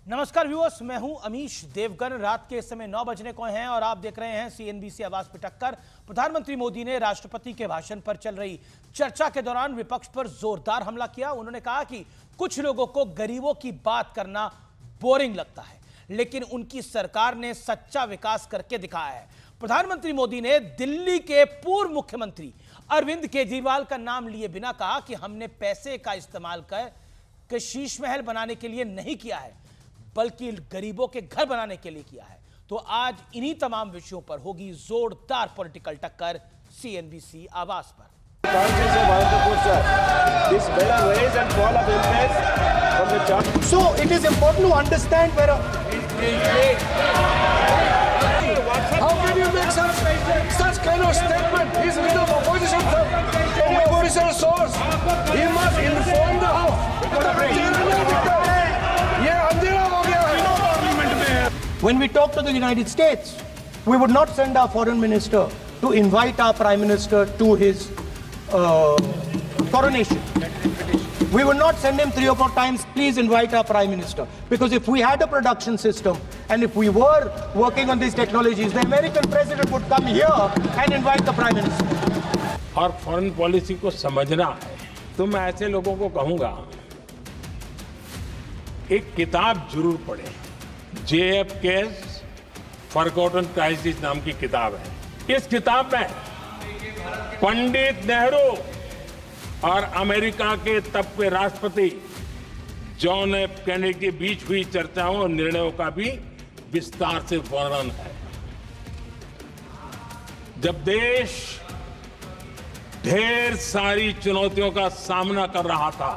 नमस्कार व्यूअर्स, मैं हूं अमीश देवगन। रात के इस समय 9 बजने को हैं और आप देख रहे हैं सीएनबीसी आवाज पे टक्कर। प्रधानमंत्री मोदी ने राष्ट्रपति के भाषण पर चल रही चर्चा के दौरान विपक्ष पर जोरदार हमला किया। उन्होंने कहा कि कुछ लोगों को गरीबों की बात करना बोरिंग लगता है, लेकिन उनकी सरकार ने सच्चा विकास करके दिखाया है। प्रधानमंत्री मोदी ने दिल्ली के पूर्व मुख्यमंत्री अरविंद केजरीवाल का नाम लिए बिना कहा कि हमने पैसे का इस्तेमाल कर शीश महल बनाने के लिए नहीं किया है, बल्कि गरीबों के घर बनाने के लिए किया है। तो आज इन्हीं तमाम विषयों पर होगी जोरदार पॉलिटिकल टक्कर सीएनबीसी आवाज पर। So it is important to understand where. How can you make such kind of statement? He is leader of opposition, sir. Opposition source. He must inform the House. When we talk to the United States, we would not send our foreign minister to invite our prime minister to his coronation. We would not send him 3 or 4 times, please invite our prime minister. Because if we had a production system and if we were working on these technologies, the American president would come here and invite the prime minister. और foreign policy को समझना है तो मैं ऐसे लोगों को कहूंगा, एक किताब जरूर पढ़ें। JF Case's फॉरगॉटन क्राइसिस नाम की किताब है। इस किताब में पंडित नेहरू और अमेरिका के तब के राष्ट्रपति जॉन एफ कैनेडी के बीच हुई चर्चाओं और निर्णयों का भी विस्तार से वर्णन है। जब देश ढेर सारी चुनौतियों का सामना कर रहा था,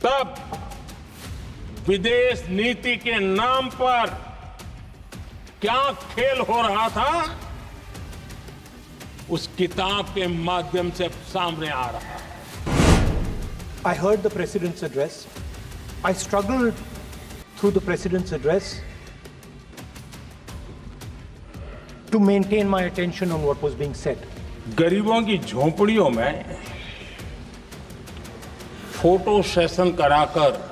तब विदेश नीति के नाम पर क्या खेल हो रहा था, उस किताब के माध्यम से सामने आ रहा है। I heard the president's address. I struggled through the president's address to maintain my attention on what was being said. गरीबों की झोपड़ियों में फोटो सेशन कराकर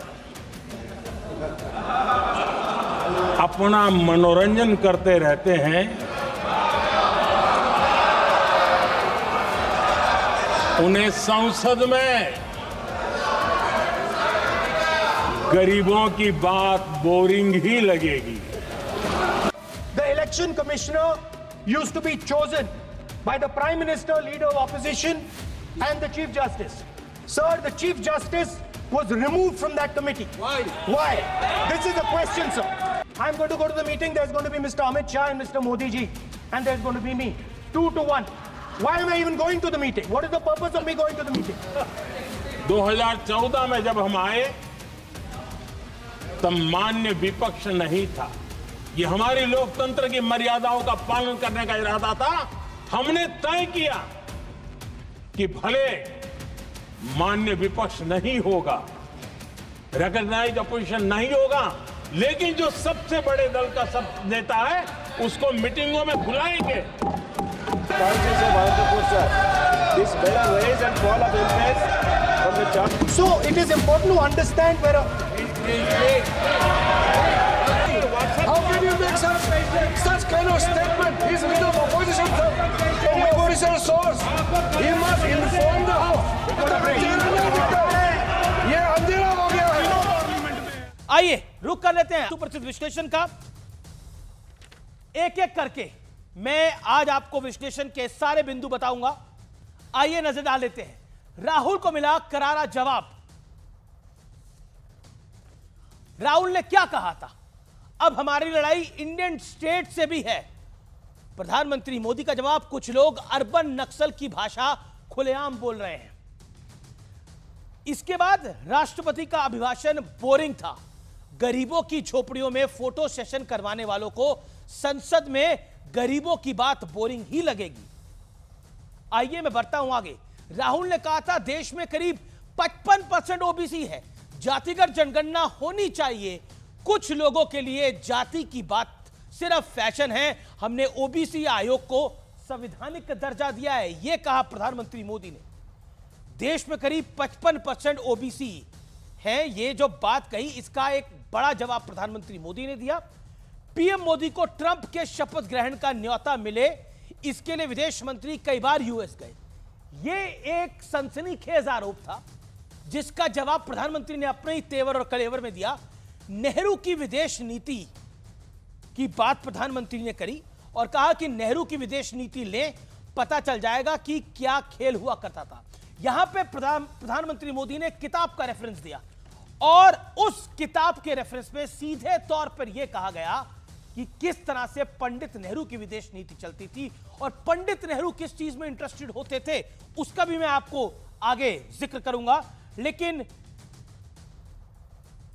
अपना मनोरंजन करते रहते हैं। उन्हें संसद में गरीबों की बात बोरिंग ही लगेगी। The election commissioner used to be chosen by the prime minister, leader of opposition, and the chief justice. Sir, the chief justice was removed from that committee. Why? Why? This is a question, sir. I'm going to go to the meeting. There's going to be Mr. Amit Shah and Mr. Modi ji, and there's going to be me. 2 to 1. Why am I even going to the meeting? What is the purpose of me going to the meeting? 2014 में जब हम आए, तब मान्य विपक्ष नहीं था। ये हमारी लोकतंत्र की मर्यादाओं का पालन करने का इरादा था। हमने तय किया कि भले मान्य विपक्ष नहीं होगा, रिकॉग्नाइज्ड अपोजिशन नहीं होगा, लेकिन जो सबसे बड़े दल का सब नेता है उसको मीटिंगों में बुलाएंगे। So it is important to understand where. How can you make such kind of statement? He is leader of opposition, sir. Opposition source. He must inform the House. ये अंधेरा हो गया है। आइए रुक कर लेते हैं सुप्रसिद्ध विश्लेषण का। एक एक करके मैं आज आपको विश्लेषण के सारे बिंदु बताऊंगा। आइए नजर डाल लेते हैं। राहुल को मिला करारा जवाब। राहुल ने क्या कहा था? अब हमारी लड़ाई इंडियन स्टेट से भी है। प्रधानमंत्री मोदी का जवाब, कुछ लोग अर्बन नक्सल की भाषा खुलेआम बोल रहे हैं। इसके बाद राष्ट्रपति का अभिभाषण बोरिंग था। गरीबों की झोपड़ियों में फोटो सेशन करवाने वालों को संसद में गरीबों की बात बोरिंग ही लगेगी। आइए मैं बढ़ता हूं आगे। राहुल ने कहा था देश में करीब 55% ओबीसी है, जातिगत जनगणना होनी चाहिए। कुछ लोगों के लिए जाति की बात सिर्फ फैशन है। हमने ओबीसी आयोग को संवैधानिक दर्जा दिया है, यह कहा प्रधानमंत्री मोदी ने। देश में करीब 55% ओबीसी हैं, ये जो बात कही इसका एक बड़ा जवाब प्रधानमंत्री मोदी ने दिया। पीएम मोदी को ट्रंप के शपथ ग्रहण का न्योता मिले, इसके लिए विदेश मंत्री कई बार यूएस गए। ये एक सनसनीखेज आरोप था जिसका जवाब प्रधानमंत्री ने अपने ही तेवर और कलेवर में दिया। नेहरू की विदेश नीति की बात प्रधानमंत्री ने करी और कहा कि नेहरू की विदेश नीति ले, पता चल जाएगा कि क्या खेल हुआ करता था। यहां पे प्रधानमंत्री मोदी ने किताब का रेफरेंस दिया और उस किताब के रेफरेंस में सीधे तौर पर यह कहा गया कि किस तरह से पंडित नेहरू की विदेश नीति चलती थी और पंडित नेहरू किस चीज में इंटरेस्टेड होते थे, उसका भी मैं आपको आगे जिक्र करूंगा। लेकिन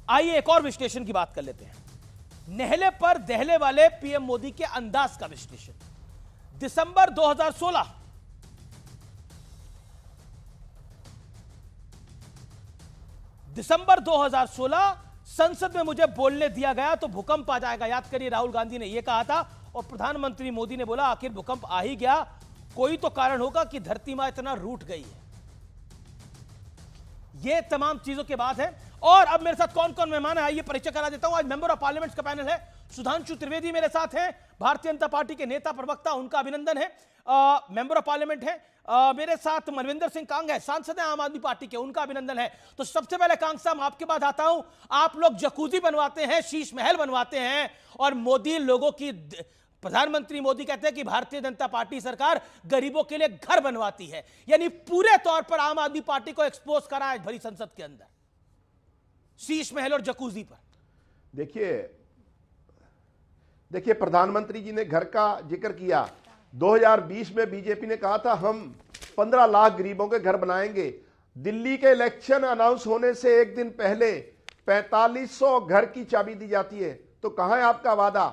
आइए एक और विश्लेषण की बात कर लेते हैं। नेहले पर दहले वाले पीएम मोदी के अंदाज का विश्लेषण। दिसंबर 2016 संसद में मुझे बोलने दिया गया तो भूकंप आ जाएगा। याद करिए, राहुल गांधी ने यह कहा था और प्रधानमंत्री मोदी ने बोला आखिर भूकंप आ ही गया, कोई तो कारण होगा कि धरती मां इतना रूठ गई है। ये तमाम चीजों के बाद है। और अब मेरे साथ कौन कौन मेहमान है आइए परिचय करा देता हूं। आज मेंबर ऑफ पार्लियामेंट का पैनल है। सुधांशु त्रिवेदी मेरे साथ हैं, भारतीय जनता पार्टी के नेता प्रवक्ता, उनका अभिनंदन है। मेंबर ऑफ पार्लियामेंट है। मेरे साथ मनविंदर सिंह कांग है, सांसद है आम आदमी पार्टी के, उनका अभिनंदन है। तो सबसे पहले कांग साहब आपके बाद आता हूं। आप लोग जकूजी बनवाते हैं, शीश महल बनवाते हैं और मोदी लोगों की, प्रधानमंत्री मोदी कहते हैं कि भारतीय जनता पार्टी सरकार गरीबों के लिए घर बनवाती है, यानी पूरे तौर पर आम आदमी पार्टी को एक्सपोज करा है भरी संसद के अंदर शीश महल और जकूजी पर। देखिए प्रधानमंत्री जी ने घर का जिक्र किया। 2020 में बीजेपी ने कहा था हम 15 लाख गरीबों के घर बनाएंगे। दिल्ली के इलेक्शन अनाउंस होने से एक दिन पहले 4500 घर की चाबी दी जाती है। तो कहां है आपका वादा?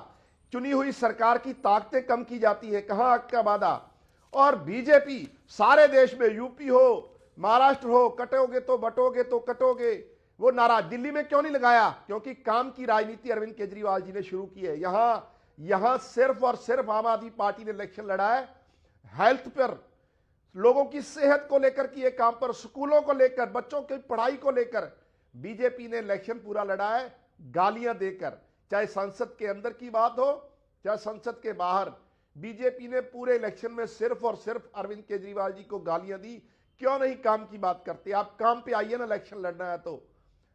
चुनी हुई सरकार की ताकतें कम की जाती है, कहां आपका वादा? और बीजेपी सारे देश में, यूपी हो, महाराष्ट्र हो, कटोगे तो बटोगे तो कटोगे, वो नारा दिल्ली में क्यों नहीं लगाया? क्योंकि काम की राजनीति अरविंद केजरीवाल जी ने शुरू की है। यहां सिर्फ और सिर्फ आम आदमी पार्टी ने इलेक्शन लड़ा है हेल्थ पर, लोगों की सेहत को लेकर किए काम पर, स्कूलों को लेकर, बच्चों की पढ़ाई को लेकर बीजेपी ने इलेक्शन पूरा लड़ा है गालियां देकर। चाहे संसद के अंदर की बात हो चाहे संसद के बाहर, बीजेपी ने पूरे इलेक्शन में सिर्फ और सिर्फ अरविंद केजरीवाल जी को गालियां दी। क्यों नहीं काम की बात करते? आप काम पे आइए ना, इलेक्शन लड़ना है तो।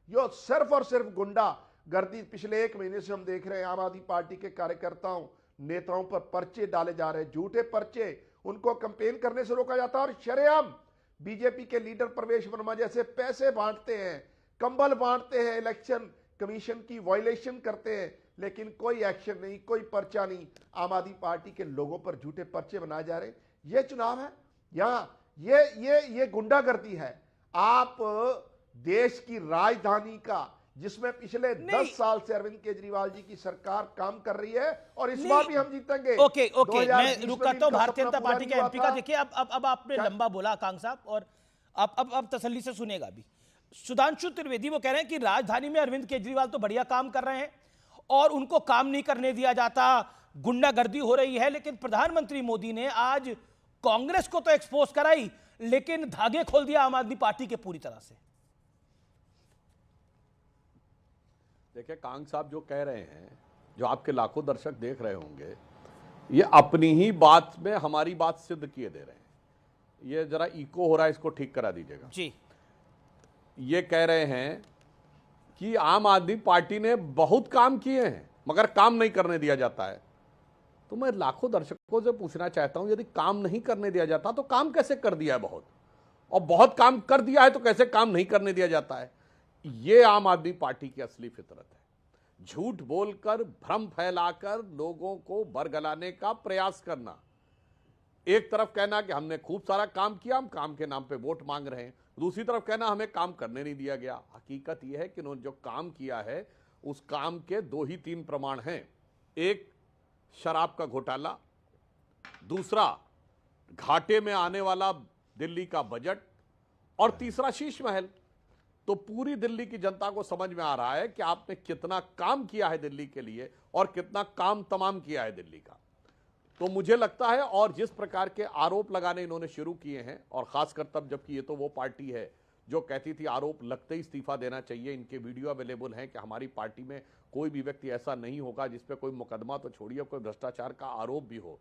जो सिर्फ और सिर्फ गुंडा गर्दी पिछले 1 महीने से हम देख रहे हैं, आम आदमी पार्टी के कार्यकर्ताओं नेताओं पर पर्चे डाले जा रहे हैं, झूठे पर्चे, उनको कैंपेन करने से रोका जाता है। और शरेआम बीजेपी के लीडर प्रवेश वर्मा जैसे पैसे बांटते हैं, कंबल बांटते हैं, इलेक्शन कमीशन की वायलेशन करते हैं, लेकिन कोई एक्शन नहीं, कोई पर्चा नहीं। आम आदमी पार्टी के लोगों पर झूठे पर्चे बनाए जा रहे हैं। यह चुनाव है, यहां ये गुंडागर्दी है। आप देश की राजधानी का, जिसमें पिछले 10 साल से अरविंद केजरीवाल जी की सरकार काम कर रही है, और इस बार भी हम जीतेंगे। ओके, मैं रुका तो भारतीय जनता पार्टी के एमपी का। देखिए अब आपने लंबा बोला कांग साहब, और अब तसल्ली से सुनेगा भी। सुधांशु त्रिवेदी वो कह रहे हैं कि राजधानी में अरविंद केजरीवाल तो बढ़िया काम कर रहे हैं और उनको काम नहीं करने दिया जाता, गुंडागर्दी हो रही है। लेकिन प्रधानमंत्री मोदी ने आज कांग्रेस को तो एक्सपोज कराई, लेकिन धागे खोल दिया आम आदमी पार्टी के पूरी तरह से। देखिए कांग साहब जो कह रहे हैं, जो आपके लाखों दर्शक देख रहे होंगे, ये अपनी ही बात में हमारी बात सिद्ध किए दे रहे हैं। ये जरा इको हो रहा है, इसको ठीक करा दीजिएगा जी। ये कह रहे हैं कि आम आदमी पार्टी ने बहुत काम किए हैं मगर काम नहीं करने दिया जाता है। तो मैं लाखों दर्शकों से पूछना चाहता हूं, यदि काम नहीं करने दिया जाता तो काम कैसे कर दिया है बहुत, और बहुत काम कर दिया है तो कैसे काम नहीं करने दिया जाता है? ये आम आदमी पार्टी की असली फितरत है। झूठ बोलकर, भ्रम फैलाकर लोगों को बरगलाने का प्रयास करना। एक तरफ कहना कि हमने खूब सारा काम किया, हम काम के नाम पे वोट मांग रहे हैं, दूसरी तरफ कहना हमें काम करने नहीं दिया गया। हकीकत यह है कि उन्होंने जो काम किया है उस काम के 2 ही 3 प्रमाण हैं। एक, शराब का घोटाला, दूसरा घाटे में आने वाला दिल्ली का बजट, और तीसरा शीश महल। तो पूरी दिल्ली की जनता को समझ में आ रहा है कि आपने कितना काम किया है दिल्ली के लिए और कितना काम तमाम किया है दिल्ली का। तो मुझे लगता है, और जिस प्रकार के आरोप लगाने इन्होंने शुरू किए हैं, और खासकर तब जबकि ये तो वो पार्टी है जो कहती थी आरोप लगते ही इस्तीफा देना चाहिए, इनके वीडियो अवेलेबल हैं कि हमारी पार्टी में कोई भी व्यक्ति ऐसा नहीं होगा जिस पे कोई मुकदमा तो छोड़िए कोई भ्रष्टाचार का आरोप भी हो,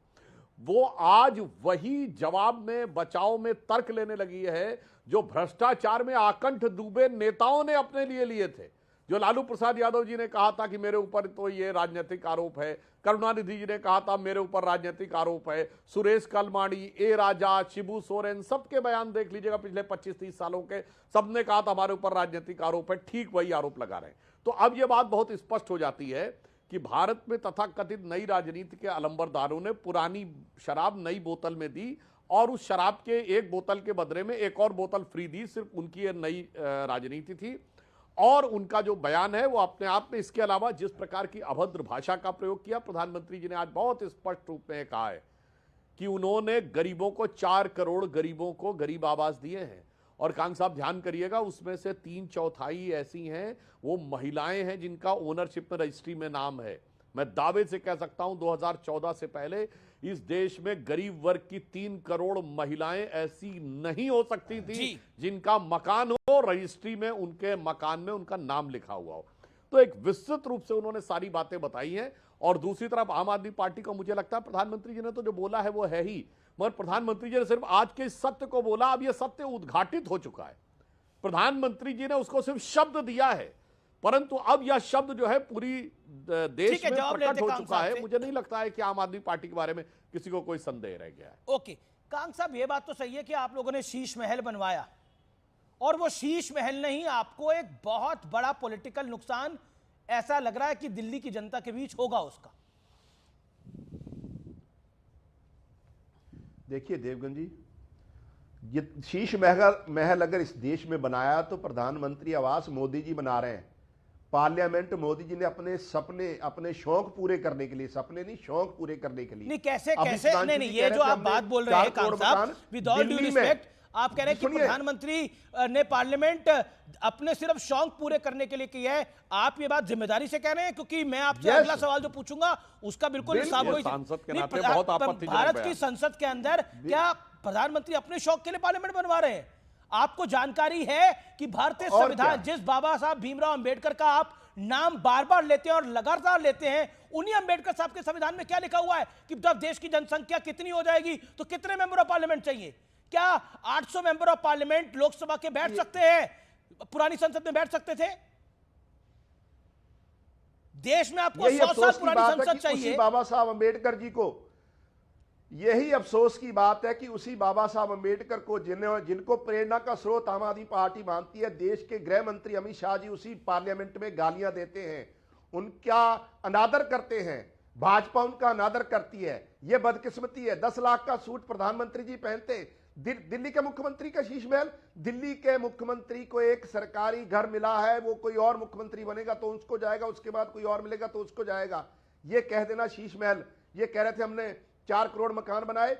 वो आज वही जवाब में बचाव में तर्क लेने लगी है जो भ्रष्टाचार में आकंठ डूबे नेताओं ने अपने लिए लिए थे। जो लालू प्रसाद यादव जी ने कहा था कि मेरे ऊपर तो ये राजनीतिक आरोप है, करुणानिधि जी ने कहा था मेरे ऊपर राजनीतिक आरोप है, सुरेश कलमाड़ी, ए राजा, शिबू सोरेन, सबके बयान देख लीजिएगा पिछले 25-30 सालों के, सबने कहा था हमारे ऊपर राजनीतिक आरोप है, ठीक वही आरोप लगा रहे हैं। तो अब यह बात बहुत स्पष्ट हो जाती है कि भारत में तथाकथित नई राजनीति के अलंबरदारों ने पुरानी शराब नई बोतल में दी और उस शराब के एक बोतल के बदले में एक और बोतल फ्री दी। सिर्फ उनकी यह नई राजनीति थी और उनका जो बयान है वो अपने आप में, इसके अलावा जिस प्रकार की अभद्र भाषा का प्रयोग किया, प्रधानमंत्री जी ने आज बहुत स्पष्ट रूप में कहा है कि उन्होंने गरीबों को 4 करोड़ गरीबों को गरीब आवास दिए हैं। और कांग साहब ध्यान करिएगा, उसमें से 3/4 ऐसी हैं वो महिलाएं हैं जिनका ओनरशिप में रजिस्ट्री में नाम है। मैं दावे से कह सकता हूं 2014 से पहले इस देश में गरीब वर्ग की 3 करोड़ महिलाएं ऐसी नहीं हो सकती थी जिनका मकान हो, रजिस्ट्री में उनके मकान में उनका नाम लिखा हुआ हो। तो एक विस्तृत रूप से उन्होंने सारी बातें बताई हैं। और दूसरी तरफ आम आदमी पार्टी को मुझे लगता है प्रधानमंत्री जी ने तो जो बोला है वो है ही, मगर प्रधानमंत्री जी ने सिर्फ आज के सत्य को बोला, अब यह सत्य उद्घाटित हो चुका है। प्रधानमंत्री जी ने उसको सिर्फ शब्द दिया है, परंतु अब यह शब्द जो है पूरी देश में प्रकट हो चुका है। मुझे नहीं लगता है कि आम आदमी पार्टी के बारे में किसी को कोई संदेह रह गया है। ओके, कांग साहब ये बात तो सही है कि आप लोगों ने शीश महल बनवाया और वो शीश महल नहीं, आपको एक बहुत बड़ा पॉलिटिकल नुकसान ऐसा लग रहा है कि दिल्ली की जनता के बीच होगा उसका। देखिए देवगन जी, ये शीश महल अगर इस देश में बनाया तो प्रधानमंत्री आवास मोदी जी बना रहे हैं। पार्लियामेंट मोदी जी ने अपने सपने, अपने शौक पूरे करने के लिए, सपने नहीं शौक पूरे करने के लिए। नहीं कैसे नहीं, ये जो आप बात बोल रहे हैं कांग साहब, विद ऑल ड्यू रिस्पेक्ट, आप कह रहे हैं कि प्रधानमंत्री ने पार्लियामेंट अपने सिर्फ शौक पूरे करने के लिए किया है। आप ये बात जिम्मेदारी से कह रहे हैं? क्योंकि मैं आपसे अगला सवाल जो पूछूंगा उसका बिल्कुल सांसद के नाते बहुत आपत्तिजनक भारत की संसद के अंदर क्या प्रधानमंत्री अपने शौक के लिए पार्लियामेंट बनवा रहे हैं? आपको जानकारी है कि भारतीय संविधान, जिस बाबा साहब भीमराव अंबेडकर का आप नाम बार बार लेते हैं और लगातार लेते हैं, उन्हीं अंबेडकर साहब के संविधान में क्या लिखा हुआ है कि जब देश की जनसंख्या कितनी हो जाएगी तो कितने मेंबर ऑफ पार्लियामेंट चाहिए? क्या 800 मेंबर ऑफ पार्लियामेंट लोकसभा के बैठ सकते हैं? पुरानी संसद में बैठ सकते थे? देश में आपको 100 साल पुरानी संसद चाहिए। बाबा साहब अंबेडकर जी को, यही अफसोस की बात है कि उसी बाबा साहब अंबेडकर को जिनको प्रेरणा का स्रोत आम आदमी पार्टी मानती है, देश के गृह मंत्री अमित शाह जी उसी पार्लियामेंट में गालियां देते हैं, उनका अनादर करते हैं, भाजपा उनका अनादर करती है। यह बदकिस्मती है। 10 लाख का सूट प्रधानमंत्री जी पहनते, दिल्ली के मुख्यमंत्री का शीश महल, दिल्ली के मुख्यमंत्री को एक सरकारी घर मिला है, वो कोई और मुख्यमंत्री बनेगा तो उसको जाएगा, उसके बाद कोई और मिलेगा तो उसको जाएगा। ये कह देना शीश महल। ये कह रहे थे हमने 4 करोड़ मकान बनाए,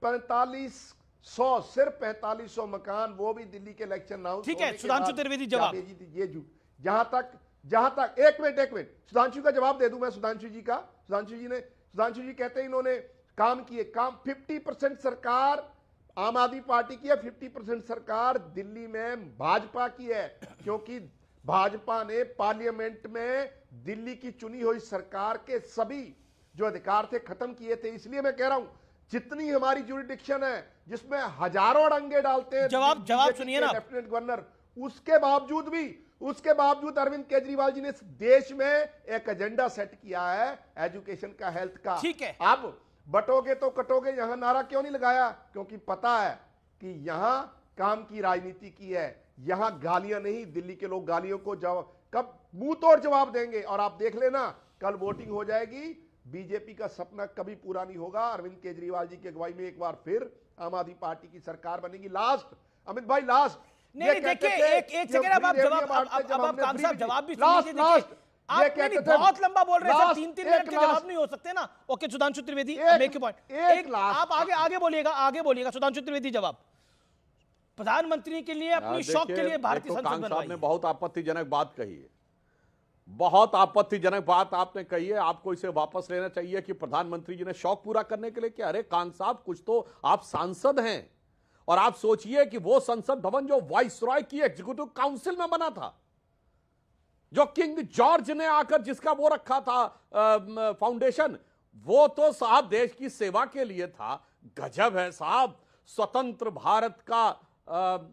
4500, सिर्फ 4500 मकान, वो भी दिल्ली के इलेक्शन अनाउंस। ठीक है, सुधांशु त्रिवेदी जवाब। ये जहां तक एक मिनट सुधांशु का जवाब दे दूं मैं सुधांशु जी का। सुधांशु जी कहते हैं इन्होंने काम किए, काम 50% सरकार आम आदमी पार्टी की है, 50% सरकार दिल्ली में भाजपा की है, क्योंकि भाजपा ने पार्लियामेंट में दिल्ली की चुनी हुई सरकार के सभी जो अधिकार थे खत्म किए थे। इसलिए मैं कह रहा हूं जितनी हमारी ज्यूरिडिक्शन है जिसमें हजारों डंगे डालते हैं जवाब सुनिए ना लेफ्टिनेंट गवर्नर, उसके बावजूद अरविंद केजरीवाल जी ने इस देश में एक एजेंडा सेट किया है एजुकेशन का, हेल्थ का। ठीक है, अब बटोगे तो कटोगे यहां नारा क्यों नहीं लगाया? क्योंकि पता है कि यहां काम की राजनीति की है, यहां गालियां नहीं। दिल्ली के लोग गालियों को कब मुंह तोड़ जवाब देंगे। और आप देख लेना कल वोटिंग हो जाएगी, बीजेपी का सपना कभी पूरा नहीं होगा। अरविंद केजरीवाल जी की अगुवाई में एक बार फिर आम आदमी पार्टी की सरकार बनेगी। लास्ट अमित भाई, लास्ट नहीं देखिए, एक सेकंड, अब आप कांग साहब जवाब भी सुनिए। देखिए आप बहुत लंबा बोल रहे हैं, 3-3 मिनट के जवाब नहीं हो सकते ना। Okay Sudhanshu Trivedi, make your point. आप आगे बोलिएगा सुधांशु त्रिवेदी जवाब। प्रधानमंत्री के लिए अपनी शौक के लिए भारतीय संसद बनवाई। ने बहुत आपत्तिजनक बात कही है, बहुत आपत्तिजनक बात आपने कही है। आपको इसे वापस लेना चाहिए कि प्रधानमंत्री जी ने शौक पूरा करने के लिए क्या? अरे कांग साहब, कुछ तो आप सांसद हैं और आप सोचिए कि वो संसद भवन जो वाइसरॉय की एग्जीक्यूटिव काउंसिल में बना था, जो किंग जॉर्ज ने आकर जिसका वो रखा था फाउंडेशन, वो तो साहब देश की सेवा के लिए था। गजब है साहब, स्वतंत्र भारत का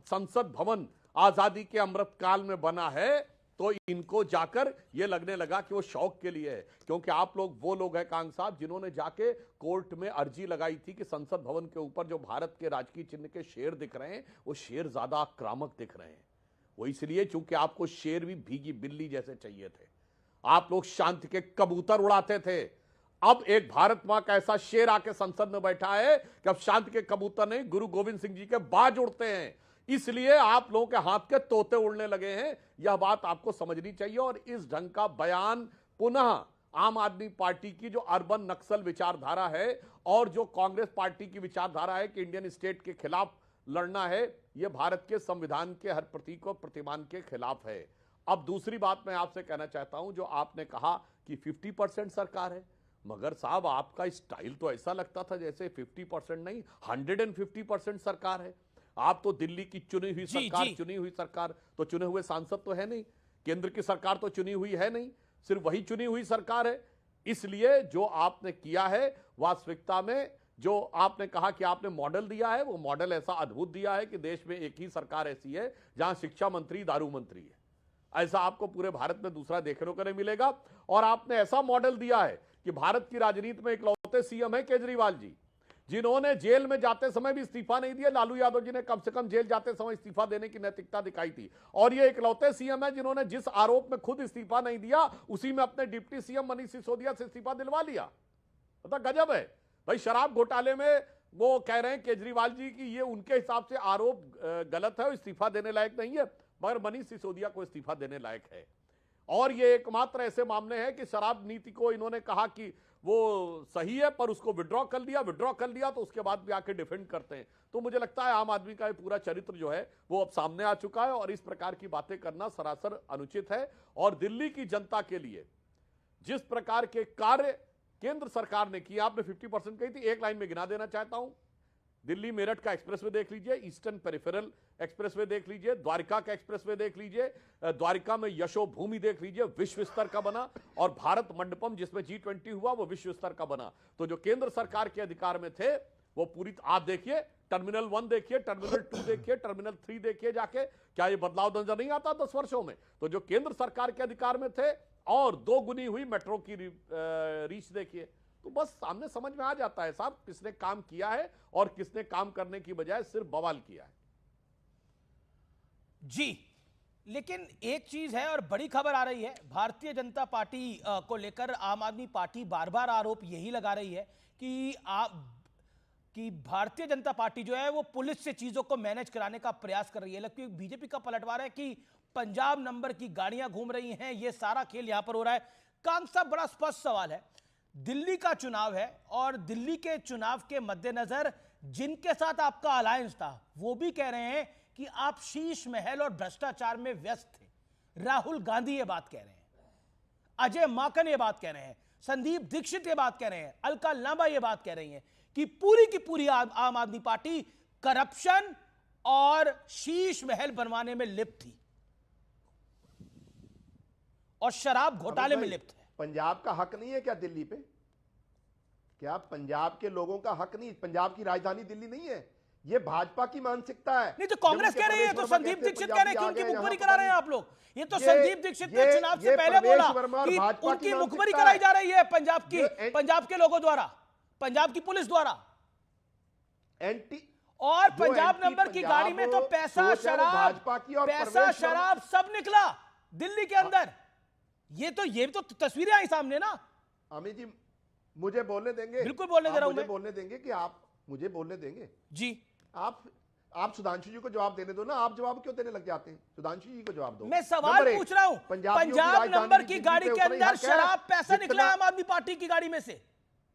संसद भवन आजादी के अमृत काल में बना है, तो इनको जाकर ये लगने लगा कि वो शौक के लिए है। क्योंकि आप लोग वो लोग हैं कांग साहब जिन्होंने जाके कोर्ट में अर्जी लगाई थी कि संसद भवन के ऊपर जो भारत के राजकीय चिन्ह के शेर दिख रहे हैं वो शेर ज्यादा आक्रामक दिख रहे हैं। वो इसलिए चूंकि आपको शेर भी भीगी बिल्ली जैसे चाहिए थे, आप लोग शांति के कबूतर उड़ाते थे। अब एक भारत मां का ऐसा शेर आके संसद में बैठा है कि अब शांति के कबूतर नहीं, गुरु गोविंद सिंह जी के बाज उड़ते हैं, इसलिए आप लोगों के हाथ के तोते उड़ने लगे हैं। यह बात आपको समझनी चाहिए। और इस ढंग का बयान पुनः आम आदमी पार्टी की जो अर्बन नक्सल विचारधारा है और जो कांग्रेस पार्टी की विचारधारा है कि इंडियन स्टेट के खिलाफ लड़ना है, यह भारत के संविधान के हर प्रतीक और प्रतिमान के खिलाफ है। अब दूसरी बात मैं आपसे कहना चाहता हूं, जो आपने कहा कि 50% सरकार है, मगर साहब आपका स्टाइल तो ऐसा लगता था जैसे 50% नहीं 150% सरकार है। आप तो दिल्ली की चुनी हुई सरकार, चुनी हुई सरकार तो चुने हुए सांसद तो है नहीं, केंद्र की सरकार तो चुनी हुई है नहीं, सिर्फ वही चुनी हुई सरकार है। इसलिए जो आपने किया है वास्तविकता में, जो आपने कहा कि आपने मॉडल दिया है, वो मॉडल ऐसा अद्भुत दिया है कि देश में एक ही सरकार ऐसी है जहां शिक्षा मंत्री दारू मंत्री है। ऐसा आपको पूरे भारत में दूसरा देखने को नहीं मिलेगा। और आपने ऐसा मॉडल दिया है कि भारत की राजनीति में इकलौते सीएम है केजरीवाल जी, जिन्होंने जेल में जाते समय भी इस्तीफा नहीं दिया। लालू यादव जी ने कम से कम जेल जाते समय इस्तीफा देने की नैतिकता दिखाई थी। और ये इकलौते सीएम है जिन्होंने जिस आरोप में खुद इस्तीफा नहीं दिया, उसी में अपने डिप्टी सीएम मनीष सिसोदिया से इस्तीफा दिलवा लिया। मतलब गजब है भाई। शराब घोटाले में वो कह रहे हैं केजरीवाल जी की ये उनके हिसाब से आरोप गलत है और इस्तीफा देने लायक नहीं है, मगर मनीष सिसोदिया को इस्तीफा देने लायक है। और ये एकमात्र ऐसे मामले हैं कि शराब नीति को इन्होंने कहा कि वो सही है, पर उसको विड्रॉ कर लिया तो उसके बाद भी आके डिफेंड करते हैं। तो मुझे लगता है आम आदमी का ये पूरा चरित्र जो है वो अब सामने आ चुका है और इस प्रकार की बातें करना सरासर अनुचित है। और दिल्ली की जनता के लिए जिस प्रकार के कार्य केंद्र सरकार ने किया, आपने 50% कही थी, एक लाइन में गिना देना चाहता हूं। दिल्ली मेरठ का एक्सप्रेसवे देख लीजिए, ईस्टर्न पेरिफेरल एक्सप्रेसवे देख लीजिए, द्वारिका का एक्सप्रेसवे देख लीजिए, द्वारिका में यशो भूमि देख लीजिए, विश्व स्तर का बना। और भारत मंडपम जिसमें G20 हुआ वो विश्व स्तर का बना। तो जो केंद्र सरकार के अधिकार में थे वो पूरी, आप देखिए टर्मिनल 1 देखिए, टर्मिनल 2 देखिए, टर्मिनल 3 देखिए जाके, क्या ये बदलाव नजर नहीं आता 10 वर्षों में? तो जो केंद्र सरकार के अधिकार में थे, और 2 गुनी हुई मेट्रो की रीच देखिए। तो बस सामने समझ में आ जाता है साहब किसने काम किया है और किसने काम करने की बजाय सिर्फ बवाल किया है। जी, लेकिन एक चीज है और बड़ी खबर आ रही है, भारतीय जनता पार्टी को लेकर आम आदमी पार्टी बार बार आरोप यही लगा रही है कि भारतीय जनता पार्टी जो है वो पुलिस से चीजों को मैनेज कराने का प्रयास कर रही है। लगता है बीजेपी का पलटवार है कि पंजाब नंबर की गाड़ियां घूम रही हैं, ये सारा खेल यहां पर हो रहा है। कांग साहब, बड़ा स्पष्ट सवाल है, दिल्ली का चुनाव है और दिल्ली के चुनाव के मद्देनजर जिनके साथ आपका अलायंस था वो भी कह रहे हैं कि आप शीश महल और भ्रष्टाचार में व्यस्त थे। राहुल गांधी ये बात कह रहे हैं, अजय माकन ये बात कह रहे हैं, संदीप दीक्षित ये बात कह रहे हैं, अलका लांबा ये बात कह रही हैं कि पूरी की पूरी आम आदमी पार्टी करप्शन और शीश महल बनवाने में लिप्त थी और शराब घोटाले में लिप्त है। पंजाब का हक नहीं है क्या दिल्ली पे? क्या पंजाब के लोगों का हक नहीं? पंजाब की राजधानी दिल्ली नहीं है? ये भाजपा की मानसिकता है। नहीं तो कांग्रेस कह रही है, तो संदीप दीक्षित कह रहे हैं कि उनकी मुखबरी करा रहे हैं आप लोग। ये तो संदीप दीक्षित ने चुनाव से पहले बोला कि उनकी मुखबरी कराई जा रही है पंजाब के लोगों द्वारा, पंजाब की पुलिस द्वारा। और पंजाब नंबर की गाड़ी में तो पैसा शराब सब निकला दिल्ली के अंदर। ये तो तस्वीरें आई सामने ना। अमित जी मुझे बोलने देंगे? बिल्कुल बोलने दे रहा हूं। मुझे बोलने देंगे कि आप मुझे बोलने देंगे? जी। आप सुधांशु जी को जवाब देने दो ना, आप जवाब क्यों देने लग जाते हैं? सुधांशु जी को जवाब दो। मैं सवाल पूछ रहा हूं, पंजाब नंबर की गाड़ी के अंदर शराब पैसा निकला आम आदमी पार्टी की गाड़ी में से,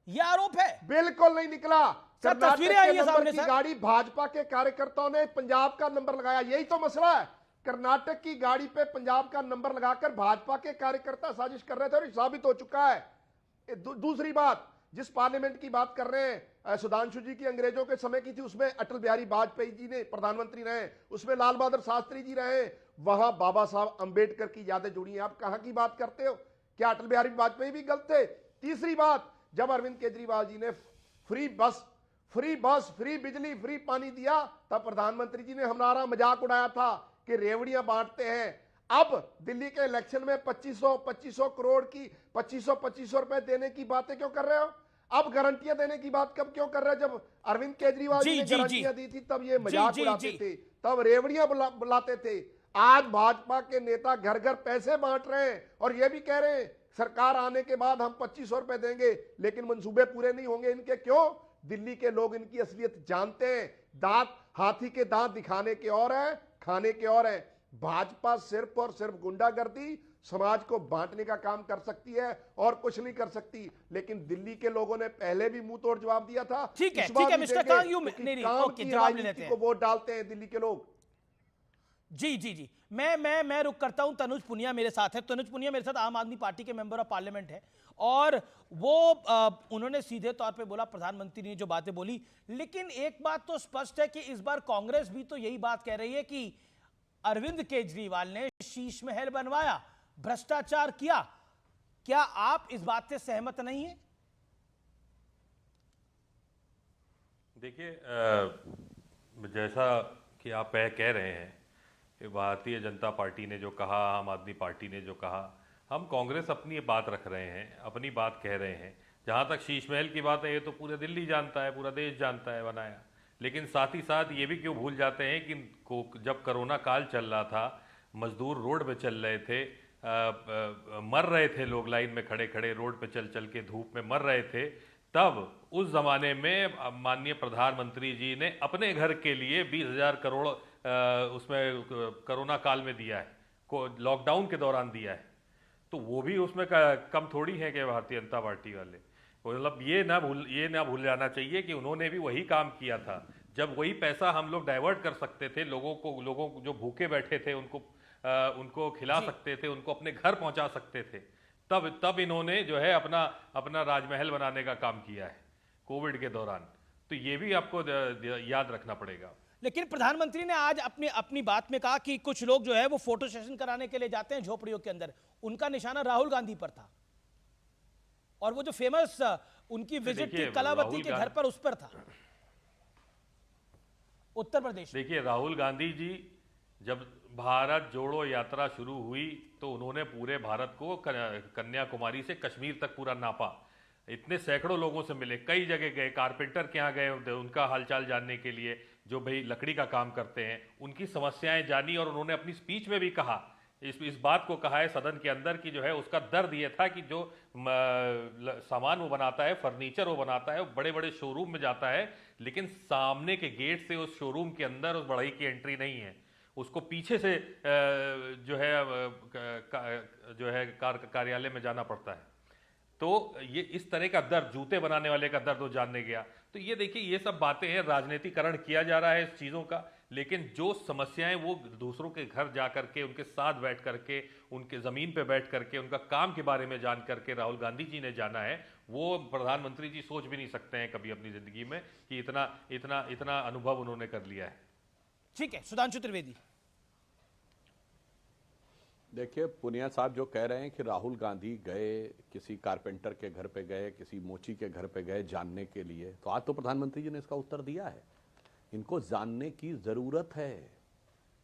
यह आरोप है। बिल्कुल नहीं निकला। तस्वीरें आई है सामने की गाड़ी भाजपा के कार्यकर्ताओं ने पंजाब का नंबर लगाया, यही तो मसला है। कर्नाटक की गाड़ी पे पंजाब का नंबर लगाकर भाजपा के कार्यकर्ता साजिश कर रहे थे और साबित हो चुका है। दूसरी बात, जिस पार्लियामेंट की बात कर रहे हैं सुधांशु जी की अंग्रेजों के समय की थी, उसमें अटल बिहारी वाजपेयी जी ने प्रधानमंत्री रहे, उसमें लाल बहादुर शास्त्री जी रहे, वहां बाबा साहब अंबेडकर की यादें जुड़ी हैं। आप कहां की बात करते हो? क्या अटल बिहारी वाजपेयी भी गलत थे? तीसरी बात, जब अरविंद केजरीवाल जी ने फ्री बस, फ्री बिजली, फ्री पानी दिया, तब प्रधानमंत्री जी ने हमारा मजाक उड़ाया था कि रेवड़ियां बांटते हैं। अब दिल्ली के इलेक्शन में 2500 करोड़ की 2500 रुपए देने की बातें क्यों कर रहे हो? अब गारंटियां देने की बात कब क्यों कर रहे हो? जब अरविंद केजरीवाल जी ने गारंटियां दी थी तब ये मजाक उड़ाते थे, तब रेवड़ियां बुलाते थे। आज भाजपा के नेता घर घर पैसे बांट रहे हैं और ये भी कह रहे हैं सरकार आने के बाद हम 2500 रुपए देंगे, लेकिन मंसूबे पूरे नहीं होंगे इनके। क्यों? दिल्ली के लोग इनकी असलियत जानते हैं। दांत, हाथी के दांत दिखाने के और है, खाने के और है। भाजपा सिर्फ और सिर्फ गुंडागर्दी, समाज को बांटने का काम कर सकती है और कुछ नहीं कर सकती। लेकिन दिल्ली के लोगों ने पहले भी मुंह तोड़ जवाब दिया था। ठीक है मिस्टर कांग, जवाब ले लेते हैं। को वोट डालते हैं दिल्ली के लोग। जी मैं रुक करता हूं। तनुज पुनिया मेरे साथ है। तनुज पुनिया मेरे साथ आम आदमी पार्टी के मेंबर ऑफ पार्लियामेंट है और वो उन्होंने सीधे तौर पे बोला, प्रधानमंत्री ने जो बातें बोली, लेकिन एक बात तो स्पष्ट है कि इस बार कांग्रेस भी तो यही बात कह रही है कि अरविंद केजरीवाल ने शीश महल बनवाया, भ्रष्टाचार किया। क्या आप इस बात से सहमत नहीं हैं? देखिए, जैसा कि आप कह रहे हैं कि भारतीय जनता पार्टी ने जो कहा, आम आदमी पार्टी ने जो कहा, हम कांग्रेस अपनी बात रख रहे हैं, अपनी बात कह रहे हैं। जहाँ तक शीश महल की बात है, ये तो पूरे दिल्ली जानता है, पूरा देश जानता है बनाया। लेकिन साथ ही साथ ये भी क्यों भूल जाते हैं कि जब कोरोना काल चल रहा था, मजदूर रोड पे चल रहे थे, मर रहे थे लोग, लाइन में खड़े खड़े रोड पे चल चल के धूप में मर रहे थे, तब उस जमाने में माननीय प्रधानमंत्री जी ने अपने घर के लिए 20,000 करोड़ उसमें कोरोना काल में दिया है, लॉकडाउन के दौरान दिया है। तो वो भी उसमें कम थोड़ी है कि भारतीय जनता पार्टी वाले। मतलब ये ना भूल जाना चाहिए कि उन्होंने भी वही काम किया था। जब वही पैसा हम लोग डाइवर्ट कर सकते थे, लोगों को जो भूखे बैठे थे उनको खिला सकते थे, उनको अपने घर पहुंचा सकते थे, तब इन्होंने जो है अपना राजमहल बनाने का काम किया है कोविड के दौरान। तो ये भी आपको याद रखना पड़ेगा। लेकिन प्रधानमंत्री ने आज अपनी बात में कहा कि कुछ लोग जो है वो फोटो सेशन कराने के लिए जाते हैं झोपड़ियों के अंदर। उनका निशाना राहुल गांधी पर था और वो जो फेमस उनकी विजिट थी कलावती के घर पर, उस पर था, उत्तर प्रदेश। देखिए, राहुल गांधी जी जब भारत जोड़ो यात्रा शुरू हुई तो उन्होंने पूरे भारत को कन्याकुमारी से कश्मीर तक पूरा नापा। इतने सैकड़ों लोगों से मिले, कई जगह गए, कारपेंटर के यहाँ गए उनका हालचाल जानने के लिए, जो भाई लकड़ी का काम करते हैं, उनकी समस्याएं जानी। और उन्होंने अपनी स्पीच में भी कहा, इस बात को कहा है सदन के अंदर कि जो है उसका दर्द ये था कि जो सामान वो बनाता है, फर्नीचर वो बनाता है, वो बड़े बड़े शोरूम में जाता है, लेकिन सामने के गेट से उस शोरूम के अंदर उस बढ़ई की एंट्री नहीं है। उसको पीछे से जो है कार्यालय में जाना पड़ता है। तो ये इस तरह का दर्द, जूते बनाने वाले का दर्द वो जानने गया। तो ये देखिए, ये सब बातें हैं, राजनीतिकरण किया जा रहा है इस चीज़ों का, लेकिन जो समस्याएं वो दूसरों के घर जा करके, उनके साथ बैठ करके, उनके ज़मीन पे बैठ करके, उनका काम के बारे में जान करके राहुल गांधी जी ने जाना है, वो प्रधानमंत्री जी सोच भी नहीं सकते हैं कभी अपनी ज़िंदगी में कि इतना अनुभव उन्होंने कर लिया है। ठीक है, सुधांशु त्रिवेदी। देखिए, पुनिया साहब जो कह रहे हैं कि राहुल गांधी गए, किसी कारपेंटर के घर पे गए, किसी मोची के घर पे गए जानने के लिए, तो आज तो प्रधानमंत्री जी ने इसका उत्तर दिया है। इनको जानने की जरूरत है,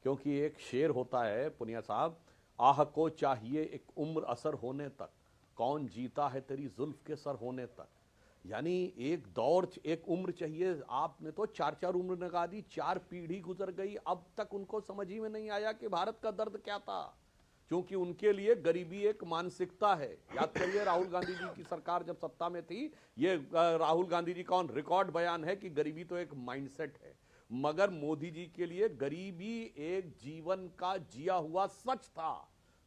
क्योंकि एक शेर होता है पुनिया साहब, आह को चाहिए एक उम्र असर होने तक, कौन जीता है तेरी जुल्फ के सर होने तक। यानी एक दौर, एक उम्र चाहिए। आपने तो 4 उम्र लगा दी, 4 पीढ़ी गुजर गई, अब तक उनको समझ ही में नहीं आया कि भारत का दर्द क्या था, क्योंकि उनके लिए गरीबी एक मानसिकता है। याद करिए, राहुल गांधी जी की सरकार जब सत्ता में थी, ये राहुल गांधी जी का ऑन रिकॉर्ड बयान है कि गरीबी तो एक माइंडसेट है, मगर मोदी जी के लिए गरीबी एक जीवन का जिया हुआ सच था,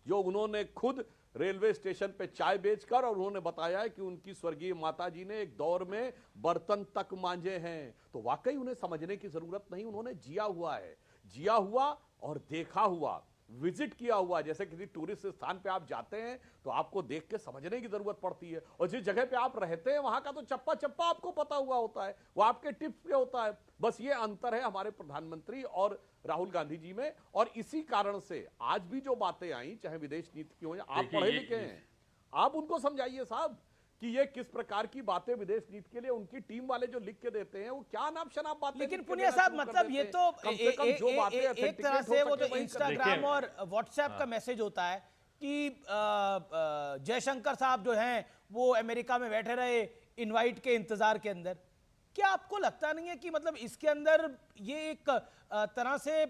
जो उन्होंने खुद रेलवे स्टेशन पे चाय बेचकर, और उन्होंने बताया है कि उनकी स्वर्गीय माता जी ने एक दौर में बर्तन तक मांजे हैं। तो वाकई उन्हें समझने की जरूरत नहीं, उन्होंने जिया हुआ है, जिया हुआ और देखा हुआ। विजिट किया हुआ, जैसे किसी टूरिस्ट स्थान पे आप जाते हैं तो आपको देख के समझने की जरूरत पड़ती है, और जिस जगह पे आप रहते हैं वहां का तो चप्पा चप्पा आपको पता हुआ होता है, वो आपके टिप्स पे होता है। बस ये अंतर है हमारे प्रधानमंत्री और राहुल गांधी जी में। और इसी कारण से आज भी जो बातें आई, चाहे विदेश नीति की हो, आप देखिए, पढ़े लिखे हैं, आप उनको समझाइए साहब कि ये किस प्रकार की बातें विदेश नीति के लिए उनकी टीम वाले जो लिख के देते हैं, वो क्या नाप शनाप बातें। लेकिन लिख के पुनिया देना साहब, शुरू कर मतलब देते ये हैं। तो कम से कम जो बातें एक तरह authenticate से हो वो तो सके वही कर इंस्टाग्राम देखिए। और व्हाट्सएप का मैसेज होता है कि जयशंकर साहब जो हैं वो अमेरिका में बैठे रहे इनवाइट के इंतजार के अंदर। क्या आपको लगता नहीं है कि मतलब इसके अंदर ये एक तरह से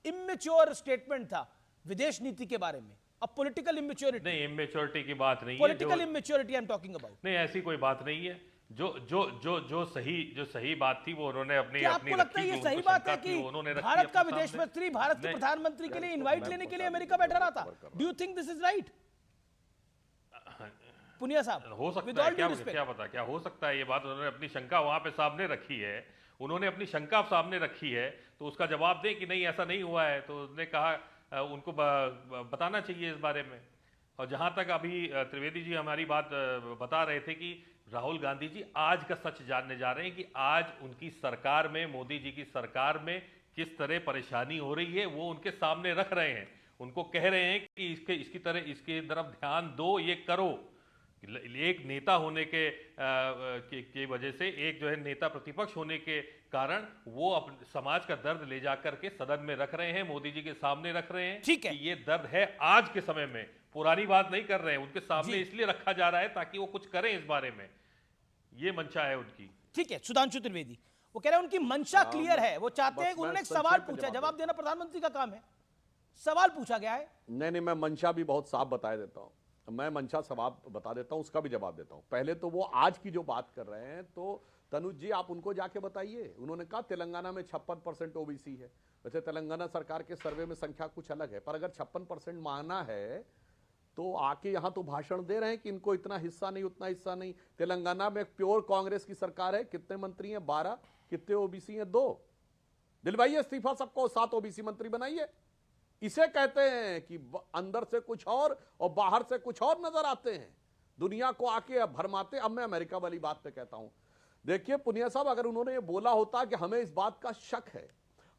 इमेच्योर स्टेटमेंट था विदेश नीति के बारे में, अब पॉलिटिकल इमेच्योरिटी? नहीं, इमेच्योरिटी की बात नहीं है। Political immaturity I am talking about. नहीं, ऐसी कोई बात नहीं है। जो सही बात थी वो उन्होंने अपनी क्या अपनी आपको लगता है रखी, ये जो सही उनको बात है शंका थी, कि उन्होंने रखी भारत का अपने विदेश सामने। मंत्री भारत के नहीं, प्रधानमंत्री के लिए इनवाइट लेने के लिए अमेरिका बैठा रहा था? Do you think this is right Punia साहब? हो With सकता है, all due respect. क्या पता क्या हो सकता है। ये बात उन्होंने अपनी शंका वहां पे सामने रखी है, उन्होंने अपनी शंका सामने रखी है, तो उसका जवाब दें कि नहीं ऐसा नहीं हुआ है। तो उसने कहा उनको बताना चाहिए इस बारे में। और जहां तक अभी त्रिवेदी जी हमारी बात बता रहे थे कि राहुल गांधी जी आज का सच जानने जा रहे हैं कि आज उनकी सरकार में, मोदी जी की सरकार में किस तरह परेशानी हो रही है, वो उनके सामने रख रहे हैं। उनको कह रहे हैं कि इसके तरफ ध्यान दो, ये करो। एक नेता होने के वजह से, एक जो है नेता प्रतिपक्ष होने के कारण वो अपने समाज का दर्द ले जाकर के सदन में रख रहे हैं, मोदी जी के सामने रख रहे हैं। ठीक है। कि ये दर्द है आज के समय में, पुरानी बात नहीं कर रहे हैं, उनके सामने इसलिए रखा जा रहा है ताकि वो कुछ करें इस बारे में। ये मंशा है उनकी। ठीक है, सुधांशु त्रिवेदी वो कह रहे हैं उनकी मंशा क्लियर है, वो चाहते हैं कि उन्होंने एक सवाल पूछा, जवाब देना प्रधानमंत्री का काम है। सवाल पूछा गया है। नहीं, मैं मंशा भी बहुत साफ बता देता हूं। मैं मंशा सवाल बता देता हूं, उसका भी जवाब देता हूं। पहले तो वो आज की जो बात कर रहे हैं, तो तनुज जी आप उनको जाके बताइए। उन्होंने कहा तेलंगाना में 56% ओबीसी है। वैसे तेलंगाना सरकार के सर्वे में संख्या कुछ अलग है, पर अगर 56% माना है तो आके यहां तो भाषण दे रहे हैं कि इनको इतना हिस्सा नहीं, उतना हिस्सा नहीं। तेलंगाना में प्योर कांग्रेस की सरकार है, कितने मंत्री हैं? 12। कितने ओबीसी हैं? 2। दिलवाइए इस्तीफा सबको, 7 ओबीसी मंत्री बनाइए। इसे कहते हैं कि अंदर से कुछ और बाहर से कुछ और नजर आते हैं, दुनिया को आके भरमाते। अब मैं अमेरिका वाली बात पे कहता हूं, देखिए पुनिया साहब, अगर उन्होंने ये बोला होता कि हमें इस बात का शक है,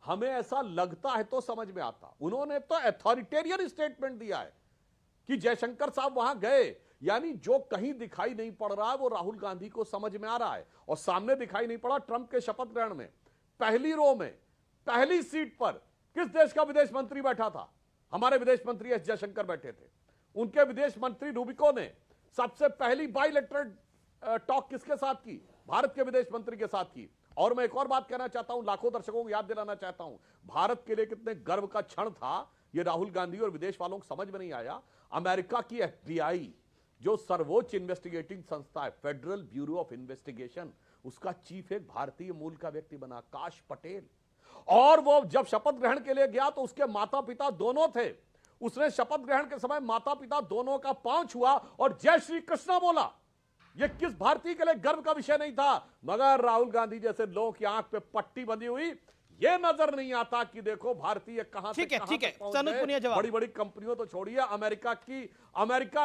हमें ऐसा लगता है, तो समझ में आता। उन्होंने तो अथॉरिटेरियन स्टेटमेंट दिया है कि जयशंकर साहब वहां गए, यानी जो कहीं दिखाई नहीं पड़ रहा है वो राहुल गांधी को समझ में आ रहा है। और सामने दिखाई नहीं पड़ा, ट्रंप के शपथ ग्रहण में पहली रो में पहली सीट पर किस देश का विदेश मंत्री बैठा था? हमारे विदेश मंत्री एस जयशंकर बैठे थे। उनके विदेश मंत्री रूबिको ने सबसे पहली बायलैटरल टॉक किसके साथ की? भारत के विदेश मंत्री के साथ की। और मैं एक और बात कहना चाहता हूं, लाखों दर्शकों को याद दिलाना चाहता हूं, भारत के लिए कितने गर्व का क्षण था ये राहुल गांधी और विदेश वालों को समझ में नहीं आया। अमेरिका की FBI, जो सर्वोच्च इन्वेस्टिगेटिंग संस्था है, फेडरल ब्यूरो ऑफ इन्वेस्टिगेशन, उसका चीफ एक भारतीय मूल का व्यक्ति बना, काश पटेल। और वो जब शपथ ग्रहण के लिए गया तो उसके माता पिता दोनों थे। उसने शपथ ग्रहण के समय माता पिता दोनों का पांव छुआ और जय श्री कृष्णा बोला। ये किस भारतीय के लिए गर्व का विषय नहीं था? मगर राहुल गांधी जैसे लोगों की आंख पे पट्टी बंधी हुई, ये नजर नहीं आता कि देखो भारतीय कहां से कहां तक पहुंच गए। बड़ी बड़ी कंपनियों तो छोड़िए, अमेरिका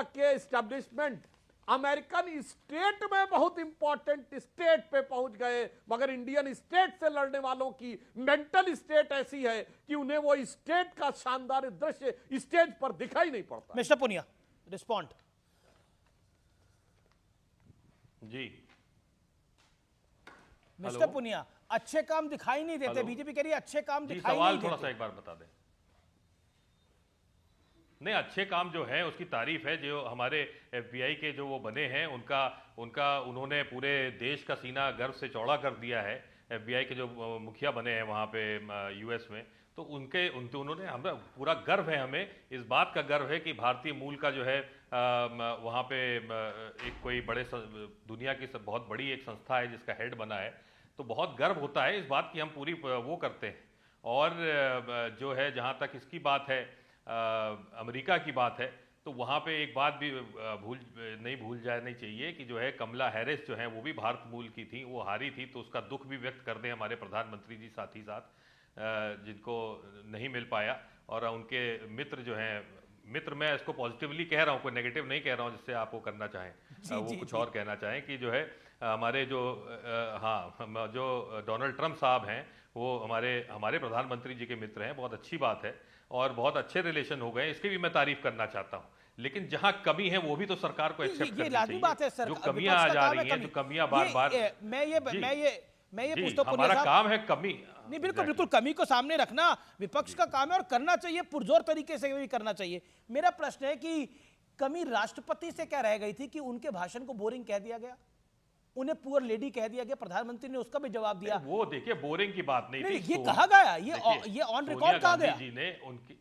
के एस्टेब्लिशमेंट अमेरिकन स्टेट में बहुत इंपॉर्टेंट स्टेट पे पहुंच गए, मगर इंडियन स्टेट से लड़ने वालों की मेंटल स्टेट ऐसी है कि उन्हें वो स्टेट का शानदार दृश्य स्टेज पर दिखाई नहीं पड़ता। Mister Punia, respond. जी मिस्टर पुनिया, अच्छे काम दिखाई नहीं देते, बीजेपी कह रही है अच्छे काम दिखाई नहीं देते। सवाल थोड़ा सा एक बार बता दें। नहीं, अच्छे काम जो है उसकी तारीफ है। जो हमारे FBI के जो वो बने हैं, उनका उन्होंने पूरे देश का सीना गर्व से चौड़ा कर दिया है। FBI के जो मुखिया बने हैं वहाँ पे US में, तो उन्होंने, हमें पूरा गर्व है, हमें इस बात का गर्व है कि भारतीय मूल का जो है वहाँ पे एक कोई दुनिया की बहुत बड़ी एक संस्था है जिसका हेड बना है। तो बहुत गर्व होता है इस बात की, हम पूरी वो करते हैं। और जो है जहाँ तक इसकी बात है, अमेरिका की बात है, तो वहाँ पे एक बात भी नहीं भूल जानी चाहिए कि जो है कमला हैरिस जो है वो भी भारत मूल की थी, वो हारी थी। तो उसका दुख भी व्यक्त कर दें हमारे प्रधानमंत्री जी साथ ही साथ, जिनको नहीं मिल पाया। और उनके मित्र जो हैं, मित्र मैं इसको पॉजिटिवली कह रहा हूँ, कोई नेगेटिव नहीं कह रहा हूँ जिससे आप वो करना चाहें, वो कुछ और कहना चाहें कि जो है हमारे जो जो डोनाल्ड ट्रंप साहब हैं वो हमारे प्रधानमंत्री जी के मित्र हैं, बहुत अच्छी बात है और बहुत अच्छे रिलेशन हो गए, इसकी भी मैं तारीफ करना चाहता हूँ। लेकिन जहां कमी है वो भी तो सरकार को एक्सेप्ट करनी चाहिए। बात है सर, जो कमियां आ जा रही हैं, जो कमियां बार-बार मैं ये पूछता हूं, हमारा काम है कमी नहीं, बिल्कुल बिल्कुल कमी को सामने रखना विपक्ष का काम है और करना चाहिए, पुरजोर तरीके से भी करना चाहिए। मेरा प्रश्न है कि कमी राष्ट्रपति से क्या रह गई थी कि उनके भाषण को बोरिंग कह दिया गया, उन्हें पुअर लेडी कह दिया गया, प्रधानमंत्री ने उसका भी जवाब दिया। वो देखिए बोरिंग की बात नहीं थी, ये कहा गया, ये ऑन रिकॉर्ड कहा गया जी ने उनकी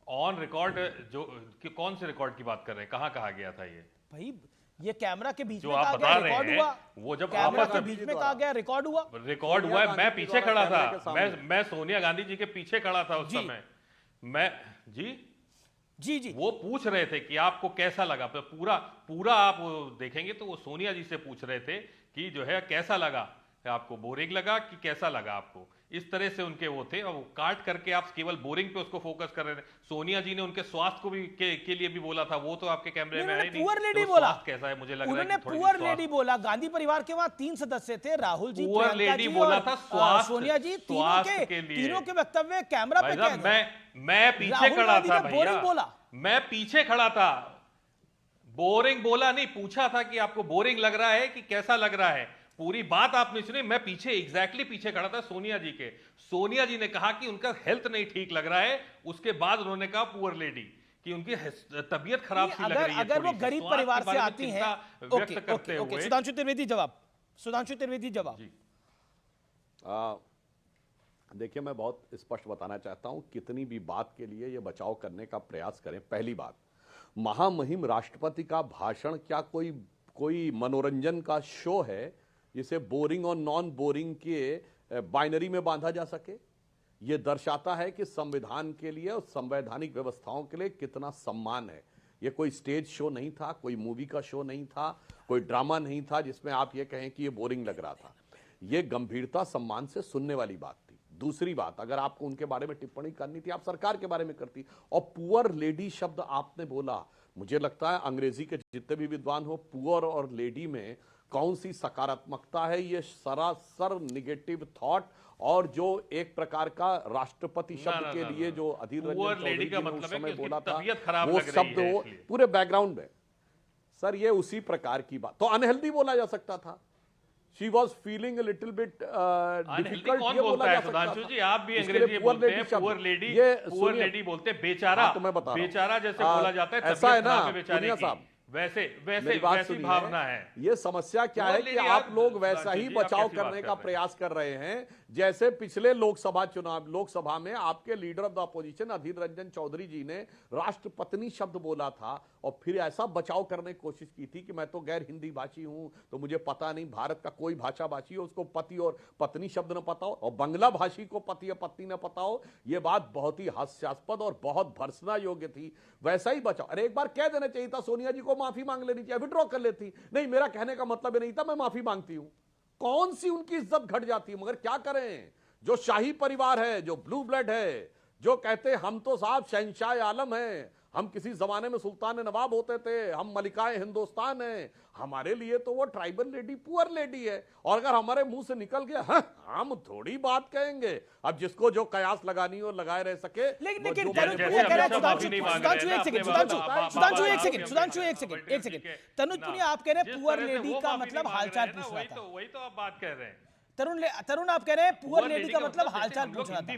ऑन रिकॉर्ड जो कि कौन से रिकॉर्ड की बात कर रहे हैं, कहां कहा गया था? ये भाई ये कैमरा के बीच जो में आप कहा बता गया, रहे रिकॉर्ड हैं, हुआ, वो जब कैमरा आपस के में बीच में कहा गया, रिकॉर्ड हुआ है, मैं पीछे खड़ा था, मैं सोनिया गांधी जी के पीछे खड़ा था उस समय, मैं जी वो पूछ रहे थे कि आपको कैसा लगा, पूरा आप देखेंगे तो वो सोनिया जी से पूछ रहे थे कि जो है कैसा लगा आपको, बोरिंग लगा कि कैसा लगा आपको, इस तरह से उनके वो थे, और वो काट करके आप केवल बोरिंग पे उसको फोकस कर रहे थे। सोनिया जी ने उनके स्वास्थ्य को भी के लिए भी बोला था, वो तो आपके कैमरे में है नहीं, पुअर लेडी तो बोला कैसा है मुझे लग रहा है उन्होंने पुअर लेडी बोला। गांधी परिवार के वहां 3 सदस्य थे, राहुल जी, पुअर लेडी बोला था, स्वास्थ्य सोनिया जी, तीनों के वक्तव्य कैमरा पे कह रहे हैं। मैं पीछे खड़ा था भैया, बोला, मैं पीछे खड़ा था, बोरिंग बोला नहीं, पूछा था कि आपको बोरिंग लग रहा है कि कैसा लग रहा है, पूरी बात आपने सुनी। मैं पीछे एग्जैक्टली पीछे खड़ा था सोनिया जी के, सोनिया जी ने कहा कि उनका हेल्थ नहीं ठीक लग रहा है, उसके बाद उन्होंने कहा पुअर लेडी कि उनकी तबीयत खराब सी लग रही है, अगर वो गरीब परिवार से आती हैं, व्यक्त करते हुए। सुधांशु त्रिवेदी जवाब। देखिए मैं बहुत स्पष्ट बताना चाहता हूं, कितनी भी बात के लिए ये बचाव करने का प्रयास करें, पहली बात, महामहिम राष्ट्रपति का भाषण क्या कोई मनोरंजन का शो है जिसे बोरिंग और नॉन बोरिंग के बाइनरी में बांधा जा सके? यह दर्शाता है कि संविधान के लिए और संवैधानिक व्यवस्थाओं के लिए कितना सम्मान है। यह कोई स्टेज शो नहीं था, कोई मूवी का शो नहीं था, कोई ड्रामा नहीं था जिसमें आप ये कहें कि यह बोरिंग लग रहा था। यह गंभीरता सम्मान से सुनने वाली बात थी। दूसरी बात, अगर आपको उनके बारे में टिप्पणी करनी थी, आप सरकार के बारे में करती। और पुअर लेडी शब्द आपने बोला, मुझे लगता है अंग्रेजी के जितने भी विद्वान हो, पुअर और लेडी में कौन सी सकारात्मकता है? ये सरासर निगेटिव थॉट, और जो एक प्रकार का राष्ट्रपति शब्द के लिए जो अधीर रंजन चौधरी जी ने उस समय बोला था, वो शब्द हो पूरे बैकग्राउंड में। सर ये उसी प्रकार की बात, तो अनहेल्दी बोला जा सकता था। She was feeling a little bit difficult, कौन बोलता है सुधांशु जी? आप भी अंग्रेजी बोलते हैं, पुअर लेडी बोलते हैं, बेचारा, बेचारा जैसे बोला जाता है, ऐसा है ना बेचारे साहब, वैसी भावना है। ये समस्या क्या है कि आप लोग वैसा ही बचाव करने का प्रयास कर रहे हैं जैसे पिछले लोकसभा में आपके leader of the opposition Adhir Ranjan Chaudhary जी ने राष्ट्रपत्नी शब्द बोला था और फिर ऐसा बचाव करने की कोशिश की थी कि मैं तो गैर हिंदी भाषी हूं, तो मुझे पता नहीं, भारत का कोई भाषा भाषी हो उसको पति और पत्नी शब्द न पता हो, और बंगला भाषी को पति या पत्नी न पता हो। यह बात बहुत ही हास्यास्पद और बहुत भर्त्सना योग्य थी। वैसा ही बचाव, अरे एक बार कह देना चाहिए था, सोनिया जी को माफी मांग लेनी चाहिए, विड्रॉ कर लेती। नहीं, मेरा कहने का मतलब नहीं था मैं माफी मांगती हूं। कौन सी उनकी इज्जत घट जाती है? मगर क्या करें, जो शाही परिवार है, जो ब्लू ब्लड है, जो कहते हैं हम तो साहब शहंशाह आलम हैं, हम किसी जमाने में सुल्तान नवाब होते थे, हम मलिकाए हिंदुस्तान हैं, हमारे लिए तो वो ट्राइबल लेडी पुअर लेडी है। और अगर हमारे मुंह से निकल गया हम थोड़ी बात कहेंगे। अब जिसको जो कयास लगानी हो लगाए रह सके। लेकिन एक सेकंड, तनुज पुनिया आप कह रहे हैं पुअर लेडी का मतलब हालचाल पूछना था। वही तो आप बात कह रहे हैं। तरुण आप कह रहे हैं पुअर लेडी का मतलब हालचाल पूछना था।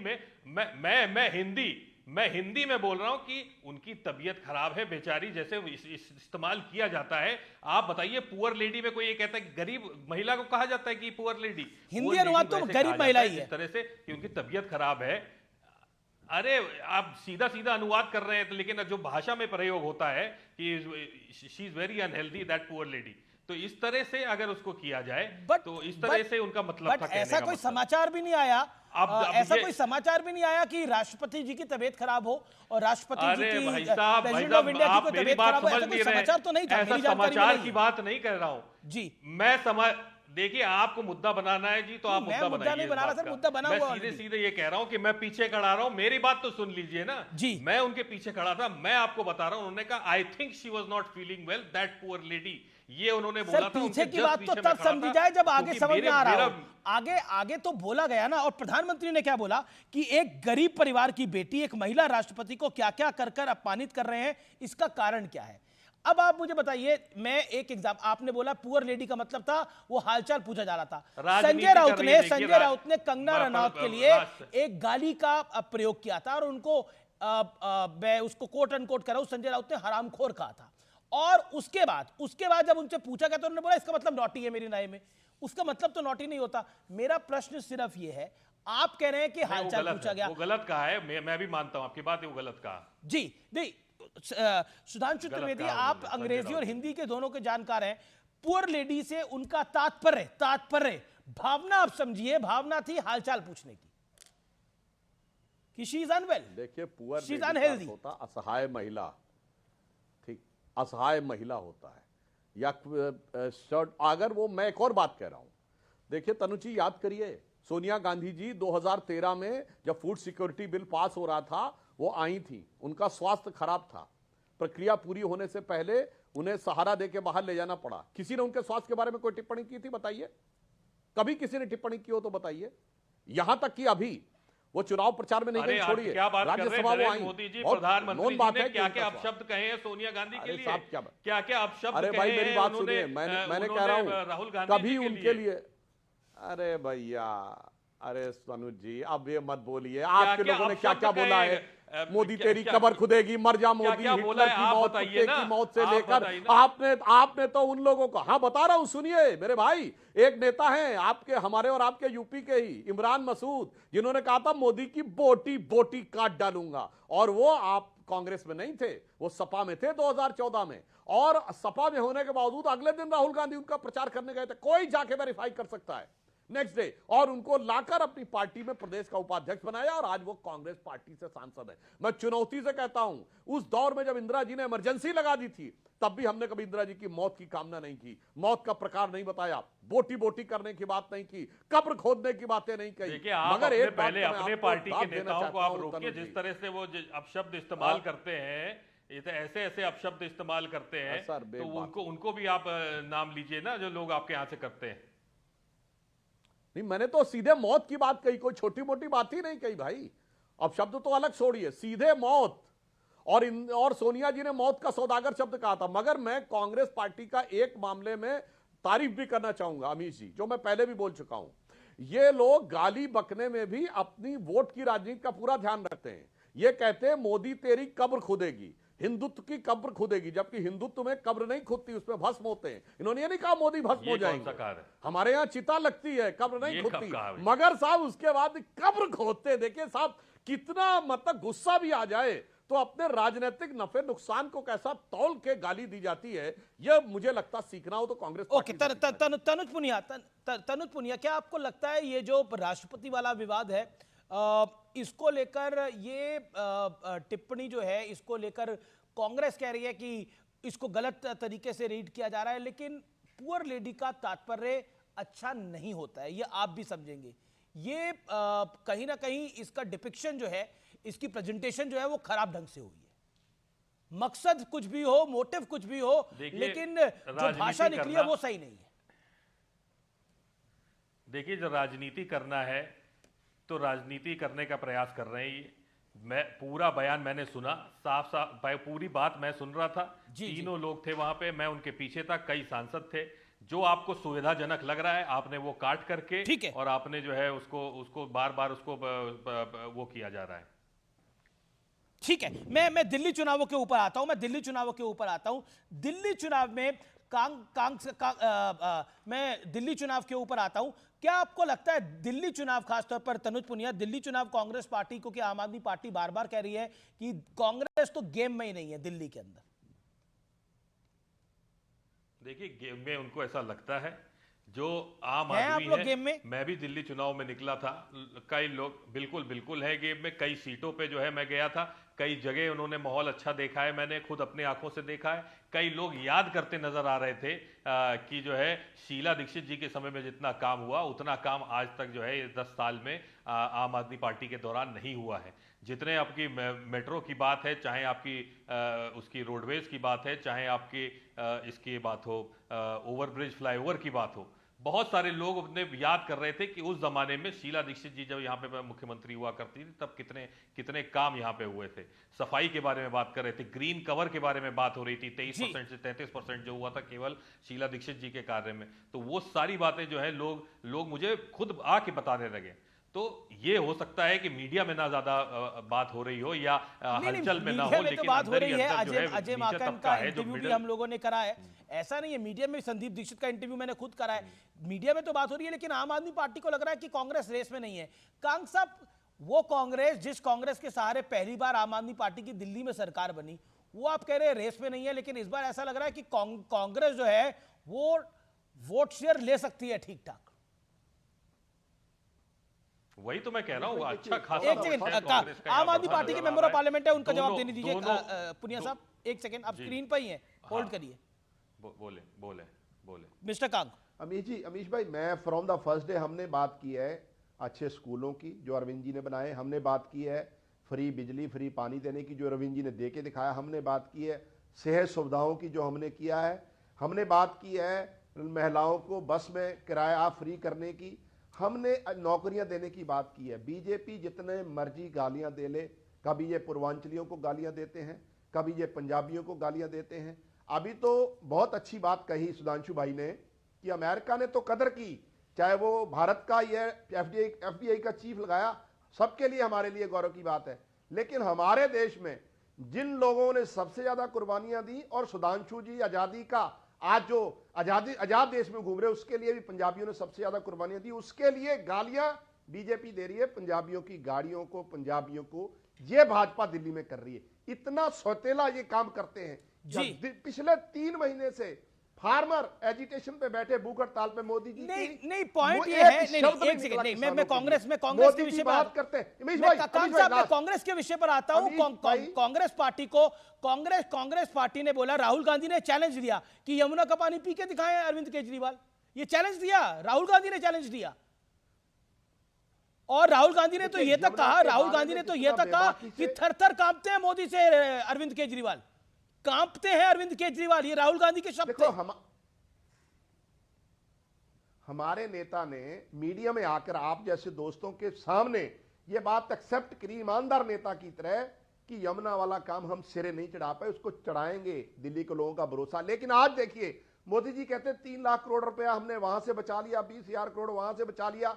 मैं हिंदी में बोल रहा हूं कि उनकी तबीयत खराब है बेचारी, जैसे इस्तेमाल किया जाता है। आप बताइए, पुअर लेडी में कोई ये कहता है कि गरीब महिला को कहा जाता है कि पुअर लेडी, हिंदी अनुवाद तो गरीब महिला ही है इस तरह से कि उनकी तबीयत खराब है। अरे आप सीधा सीधा अनुवाद कर रहे हैं, लेकिन जो भाषा में प्रयोग होता है कि she is very unhealthy that poor lady, तो इस तरह से अगर उसको किया जाए तो इस तरह से उनका मतलब था। ऐसा कोई समाचार भी नहीं आया, ऐसा कोई समाचार भी नहीं आया कि राष्ट्रपति जी की तबीयत खराब हो और राष्ट्रपति जी की प्रेसिडेंट ऑफ इंडिया की कोई तबीयत खराब हो, ऐसा कोई समाचार तो नहीं था। ऐसा समाचार की बात नहीं कर रहा हूं जी। देखिए आपको मुद्दा बनाना है जी, तो आप मैं मुद्दा मुद्दा बनाइए नहीं इस बना रहा बात सर, का। मुद्दा बना मैं हुआ सीधे already। सीधे ये कह रहा हूं कि मैं पीछे खड़ा रहा हूं, मेरी बात तो सुन लीजिए ना जी। मैं उनके पीछे खड़ा था, मैं आपको बता रहा हूं, उन्होंने कहा I think she was not feeling well that poor lady, ये उन्होंने सर बोला था। पीछे उनके की just बात तो पीछे मैं तब खड़ा समझी था, जाए जब आगे क्योंकि समझ में आ रहा हो। मेरा आगे आगे तो बोला गया ना। और प्रधानमंत्री ने क्या बोला कि एक गरीब परिवार की बेटी, एक महिला राष्ट्रपति को क्या क्या कर कर अपमानित कर रहे हैं, इसका कारण क्या है। अब आप मुझे बताइए, मैं एक एग्जाम, आपने बोला पुअर लेडी का मतलब था वो हालचाल पूछा जा रहा था। राजनीति संजय कर राउत रही ने है, देखिए, संजय राउत ने कंगना ब- रनौत ब- के लिए राष्ट्र- एक गाली का प्रयोग किया था और उनको मैं उसको कोट अनकोट कर रहा हूं, संजय राउत ने हरामखोर कहा था। और उसके बाद जब उनसे पूछा गया तो उन्होंने बोला इसका मतलब नॉटी है मेरी राय में। उसका मतलब तो नॉटी नहीं होता। मेरा प्रश्न सिर्फ ये है, आप कह रहे हैं कि नहीं, वो हालचाल गलत पूछा है, गया। वो गलत कहा है, मैं भी मानता हूं आपकी बात, वो गलत कहा जी नहीं, सुधांशु गलत त्रिवेदी, कहा आप उन्होंने, अंग्रेजी संजय और राउत ने। हिंदी के दोनों के जानकार हैं। पुअर लेडी से उनका तात्पर्य भावना, आप समझिए, भावना थी हालचाल पूछने की कि शी इज अनवेल। देखिए पुअर She's लेडी का unhealthy. अर्थ होता असहाय महिला, ठीक, असहाय महिला होता है। या शर्ट, अगर वो, मैं एक और बात कह रहा हूं, देखिए तनुजी याद करिए, सोनिया गांधी जी 2013 में जब फूड सिक्योरिटी बिल पास हो रहा था वो आई थी, उनका स्वास्थ्य खराब था, प्रक्रिया पूरी होने से पहले उन्हें सहारा देके बाहर ले जाना पड़ा। किसी ने उनके स्वास्थ्य के बारे में कोई टिप्पणी की थी, बताइए? कभी किसी ने टिप्पणी की हो तो बताइए। यहां तक कि अभी वो चुनाव प्रचार में नहीं अरे गई, आप छोड़िए, क्या बात कर रहे हैं राज्यसभा वो नरेंद्र आई। मोदी जी, बहुत प्रधानमंत्री known जी बात ने है कि क्या क्या उनका अपशब्द कहे हैं सोनिया गांधी के अरे लिए, साहब, क्या बात? क्या क्या अपशब्द अरे कहे भाई हैं मेरी बात उन्होंने, सुनिए, मैंने कह उन्होंने रहा हूं राहुल गांधी कभी जी उनके लिए, अरे भैया, अरे तनुज जी अब ये मत बोलिए, आपके क्या लोगों ने क्या अपशब्द क्या बोला कहे? है, मोदी क्या- तेरी क्या- कबर खुदेगी, मर जा मोदी, क्या बोला हिटलर है? की आप मौत, बताइए कुत्ते ना, की मौत से आप लेकर बताइए ना। आपने तो उन लोगों को, हाँ बता रहा हूं, सुनिए मेरे भाई, एक नेता है आपके, हमारे और आपके यूपी के ही, इमरान मसूद, जिन्होंने कहा था मोदी की बोटी बोटी काट डालूंगा, और वो आप कांग्रेस में नहीं थे, वो सपा में थे 2014 में, और सपा में होने के बावजूद अगले दिन राहुल गांधी उनका प्रचार करने गए थे, कोई जाके वेरीफाई कर सकता है नेक्स्ट डे, और उनको लाकर अपनी पार्टी में प्रदेश का उपाध्यक्ष बनाया, और आज वो कांग्रेस पार्टी से सांसद है। मैं चुनौती से कहता हूं, उस दौर में जब इंदिरा जी ने इमरजेंसी लगा दी थी, तब भी हमने कभी इंदिरा जी की मौत की कामना नहीं की, मौत का प्रकार नहीं बताया, बोटी बोटी करने की बात नहीं की, कब्र खोदने की बातें नहीं कही। देखिए आप मगर अपने एक बात पहले तो मैं अपने आपको पार्टी दाद के देना नेताओं को चाहता आप हूं, रोकिए, तनुज जिस जी। तरह से वो अपशब्द इस्तेमाल करते हैं, ये तो ऐसे ऐसे अपशब्द इस्तेमाल करते हैं, सर, तो बेबाक। उनको भी आप नाम लीजिए ना, जो लोग आपके यहाँ से करते हैं। नहीं, मैंने तो सीधे मौत की बात कही, कोई छोटी मोटी बात ही नहीं कही भाई। अब शब्द तो अलग छोड़िए, सीधे मौत, और सोनिया जी ने मौत का सौदागर शब्द कहा था। मगर मैं कांग्रेस पार्टी का एक मामले में तारीफ भी करना चाहूंगा अमीश जी, जो मैं पहले भी बोल चुका हूं, ये लोग गाली बकने में भी अपनी वोट की राजनीति का पूरा ध्यान रखते हैं। ये कहते हैं मोदी तेरी कब्र खुदेगी, हिंदुत्व की कब्र खुदेगी, जबकि हिंदुत्व में कब्र नहीं खुदती, उसमें भस्म होते हैं। इन्होंने ये नहीं कहा मोदी भस्म हो ये कौन सा जाएंगे, कहा है? हमारे यहाँ चिता लगती है, कब्र नहीं ये खुदती। कब कहा है? मगर साहब उसके बाद कब्र खोदते हैं। देखिए साहब, कितना मतलब गुस्सा भी आ जाए तो अपने राजनीतिक नफे नुकसान को कैसा तौल के गाली दी जाती है, यह मुझे लगता सीखना हो तो कांग्रेस ओके, पार्टी से सीखना है। तनुज पुनिया, क्या आपको लगता है ये जो राष्ट्रपति वाला विवाद है, इसको लेकर ये टिप्पणी जो है, इसको लेकर कांग्रेस कह रही है कि इसको गलत तरीके से रीड किया जा रहा है, लेकिन पुअर लेडी का तात्पर्य अच्छा नहीं होता है, ये आप भी समझेंगे। ये कहीं ना कहीं इसका डिपिक्शन जो है, इसकी प्रेजेंटेशन जो है वो खराब ढंग से हुई है। मकसद कुछ भी हो, मोटिव कुछ भी हो, देखिए, लेकिन जो भाषा निकली है वो सही नहीं है। देखिए, जो राजनीति करना है तो राजनीति करने का प्रयास कर रहे हैं ये। मैं पूरा बयान मैंने सुना, साफ साफ पूरी बात मैं सुन रहा था। तीनों लोग थे वहां पे, मैं उनके पीछे था, कई सांसद थे। जो आपको सुविधाजनक लग रहा है आपने वो काट करके, ठीक है, और आपने जो है उसको बार बार उसको वो किया जा रहा है। ठीक है, मैं दिल्ली चुनावों के ऊपर आता हूं, दिल्ली चुनाव में मैं दिल्ली चुनाव के ऊपर आता हूं। क्या आपको लगता है दिल्ली चुनाव, खासतौर पर तनुज पुनिया, दिल्ली चुनाव कांग्रेस पार्टी को, कि आम आदमी पार्टी बार बार कह रही है कि कांग्रेस तो गेम में ही नहीं है दिल्ली के अंदर? देखिए, गेम में उनको ऐसा लगता है, जो आम है आप आदमी लोग है। गेम में? मैं भी दिल्ली चुनाव में निकला था, कई लोग बिल्कुल है गेम में। कई सीटों पे जो है मैं गया था, कई जगह उन्होंने माहौल अच्छा देखा है, मैंने खुद अपनी आंखों से देखा है। कई लोग याद करते नजर आ रहे थे कि जो है शीला दीक्षित जी के समय में जितना काम हुआ उतना काम आज तक जो है 10 साल में आम आदमी पार्टी के दौरान नहीं हुआ है। जितने आपकी मेट्रो की बात है, चाहे आपकी उसकी रोडवेज की बात है, चाहे आपकी इसकी बात हो ओवरब्रिज फ्लाईओवर की बात हो, बहुत सारे लोग अपने याद कर रहे थे कि उस जमाने में शीला दीक्षित जी जब यहाँ पे मुख्यमंत्री हुआ करती थी तब कितने कितने काम यहाँ पे हुए थे। सफाई के बारे में बात कर रहे थे, ग्रीन कवर के बारे में बात हो रही थी, 23% से 33% जो हुआ था केवल शीला दीक्षित जी के कार्य में। तो वो सारी बातें जो है लोग मुझे खुद आके बताने लगे। तो ये हो सकता है कि मीडिया में ना ज्यादा बात हो रही हो या हलचल में ना हो, लेकिन तो बात हो रही है। अंदर जो है अजय नीचे माकन तबका का है जो इंटरव्यू भी मिडिल। हम लोगों ने करा है, ऐसा नहीं है। मीडिया में संदीप दीक्षित का इंटरव्यू मैंने खुद करा है। मीडिया में तो बात हो रही है, लेकिन आम आदमी पार्टी को लग रहा है कि कांग्रेस रेस में नहीं है। कांग साहब, वो कांग्रेस जिस कांग्रेस के सहारे पहली बार आम आदमी पार्टी की दिल्ली में सरकार बनी, वो आप कह रहे हैं रेस में नहीं है, लेकिन इस बार ऐसा लग रहा है कि कांग्रेस जो है वो वोट शेयर ले सकती है ठीक ठाक। वही तो मैं कह रहा हूँ, अच्छा खासा एक सेकंड, आम आदमी पार्टी के मेंबर ऑफ पार्लियामेंट है, उनका जवाब देने दीजिए। पुनिया साहब एक सेकंड, आप स्क्रीन पर ही हैं, होल्ड करिए। बोले मिस्टर कांग। अमीश भाई, मैं फ्रॉम द फर्स्ट डे हमने बात की है अच्छे स्कूलों की जो अरविंद जी ने बनाए, हमने बात की है फ्री बिजली फ्री पानी देने की जो अरविंद जी ने दे के दिखाया, हमने बात की है सेहत सुविधाओं की जो हमने किया है, हमने बात की है महिलाओं को बस में किराया फ्री करने की, हमने नौकरियां देने की बात की है। बीजेपी जितने मर्जी गालियां दे ले, कभी ये पूर्वांचलियों को गालियां देते हैं, कभी ये पंजाबियों को गालियां देते हैं। अभी तो बहुत अच्छी बात कही सुधांशु भाई ने कि अमेरिका ने तो कदर की, चाहे वो भारत का ये एफडीआई का चीफ लगाया, सबके लिए हमारे लिए गौरव की बात है। लेकिन हमारे देश में जिन लोगों ने सबसे ज्यादा कुर्बानियां दी, और सुधांशु जी आजादी का आज जो आजाद देश में घूम रहे उसके लिए भी पंजाबियों ने सबसे ज्यादा कुर्बानियां दी, उसके लिए गालियां बीजेपी दे रही है पंजाबियों की गाड़ियों को, पंजाबियों को। ये भाजपा दिल्ली में कर रही है, इतना सौतेला ये काम करते हैं। पिछले 3 महीने से फार्मर एजिटेशन पे बैठे, भूख हड़ताल पे मोदी जी नहीं पॉइंट ये है, नहीं एक सेकंड, नहीं मैं कांग्रेस के विषय पर बात करते हैं। मैं कांग्रेस के विषय पर आता हूं। कांग्रेस पार्टी को कांग्रेस पार्टी ने बोला, राहुल गांधी ने चैलेंज दिया कि यमुना का पानी पी के दिखाएं अरविंद केजरीवाल, ये चैलेंज दिया, राहुल गांधी ने चैलेंज दिया। और राहुल गांधी ने तो यह तक कहा कि थर-थर कांपते हैं मोदी से अरविंद केजरीवाल, कांपते हैं अरविंद केजरीवाल, ये राहुल गांधी के शब्द थे। हमारे नेता ने मीडिया में आकर आप जैसे दोस्तों के सामने ये बात एक्सेप्ट करी ईमानदार नेता की तरह कि यमुना वाला काम हम सिरे नहीं चढ़ा पाए, उसको चढ़ाएंगे, दिल्ली के लोगों का भरोसा। लेकिन आज देखिए मोदी जी कहते 3 लाख करोड़ रुपया हमने वहां से बचा लिया, 20,000 करोड़ वहां से बचा लिया,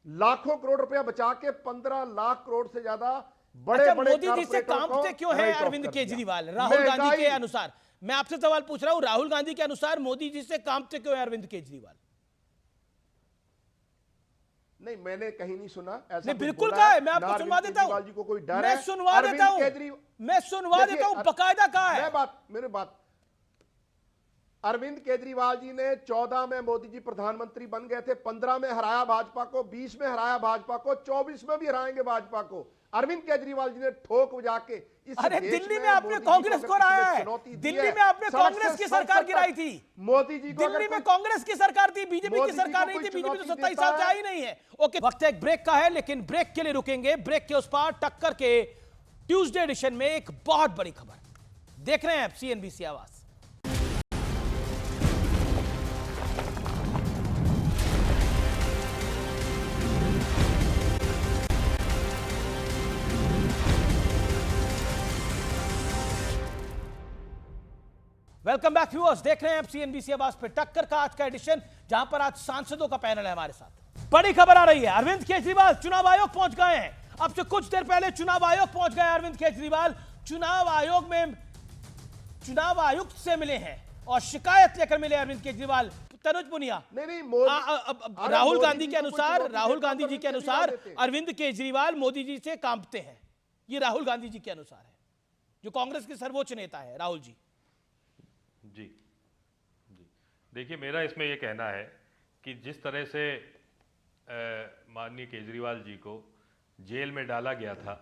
लाखों करोड़ रुपया बचा के 15 लाख करोड़ से ज्यादा बड़े मोदी जी से कांपते क्यों है अरविंद केजरीवाल? राहुल गांधी के अनुसार, मैं आपसे सवाल पूछ रहा हूं, राहुल गांधी के अनुसार मोदी जी से कांपते क्यों है अरविंद केजरीवाल? नहीं, मैंने कहीं नहीं सुना ऐसा। नहीं, बिल्कुल कहा है, मैं आपको सुनवा देता हूं, जी को कोई डर मैं सुनवा देता हूं, बकायदा कहा है। मेरे बात अरविंद केजरीवाल जी ने 14 में मोदी जी प्रधानमंत्री बन गए थे, 15 में हराया भाजपा को, 20 में हराया भाजपा को, 24 में भी हराएंगे भाजपा को। अरविंद केजरीवाल जी ने ठोक बजा के अरे दिल्ली में आपने कांग्रेस को हराया है, दिल्ली में आपने कांग्रेस की सरकार गिराई थी, मोदी जी को दिल्ली में कांग्रेस की सरकार थी, बीजेपी की सरकार नहीं थी, बीजेपी तो 27 साल से आई नहीं है। ओके, वक्त एक ब्रेक का है, लेकिन ब्रेक के लिए रुकेंगे। ब्रेक के उस पार टक्कर के ट्यूसडे एडिशन में एक बहुत बड़ी खबर देख रहे हैं आप सीएनबीसी आवाज। वेलकम बैक व्यूअर्स, देख रहे हैं आप सीएनबीसी आवाज पे टक्कर का आज का एडिशन, जहां पर आज सांसदों का पैनल है हमारे साथ। बड़ी खबर आ रही है, अरविंद केजरीवाल चुनाव आयोग पहुंच गए हैं। अब से कुछ देर पहले चुनाव आयोग पहुंच गए अरविंद केजरीवाल। चुनाव आयोग में चुनाव आयुक्त से मिले हैं और शिकायत लेकर मिले अरविंद केजरीवाल। तनुज पुनिया, राहुल गांधी जी के अनुसार अरविंद केजरीवाल मोदी जी से कांपते हैं, ये राहुल गांधी जी के अनुसार है, जो कांग्रेस के सर्वोच्च नेता है राहुल जी। जी देखिए, मेरा इसमें यह कहना है कि जिस तरह से माननीय केजरीवाल जी को जेल में डाला गया था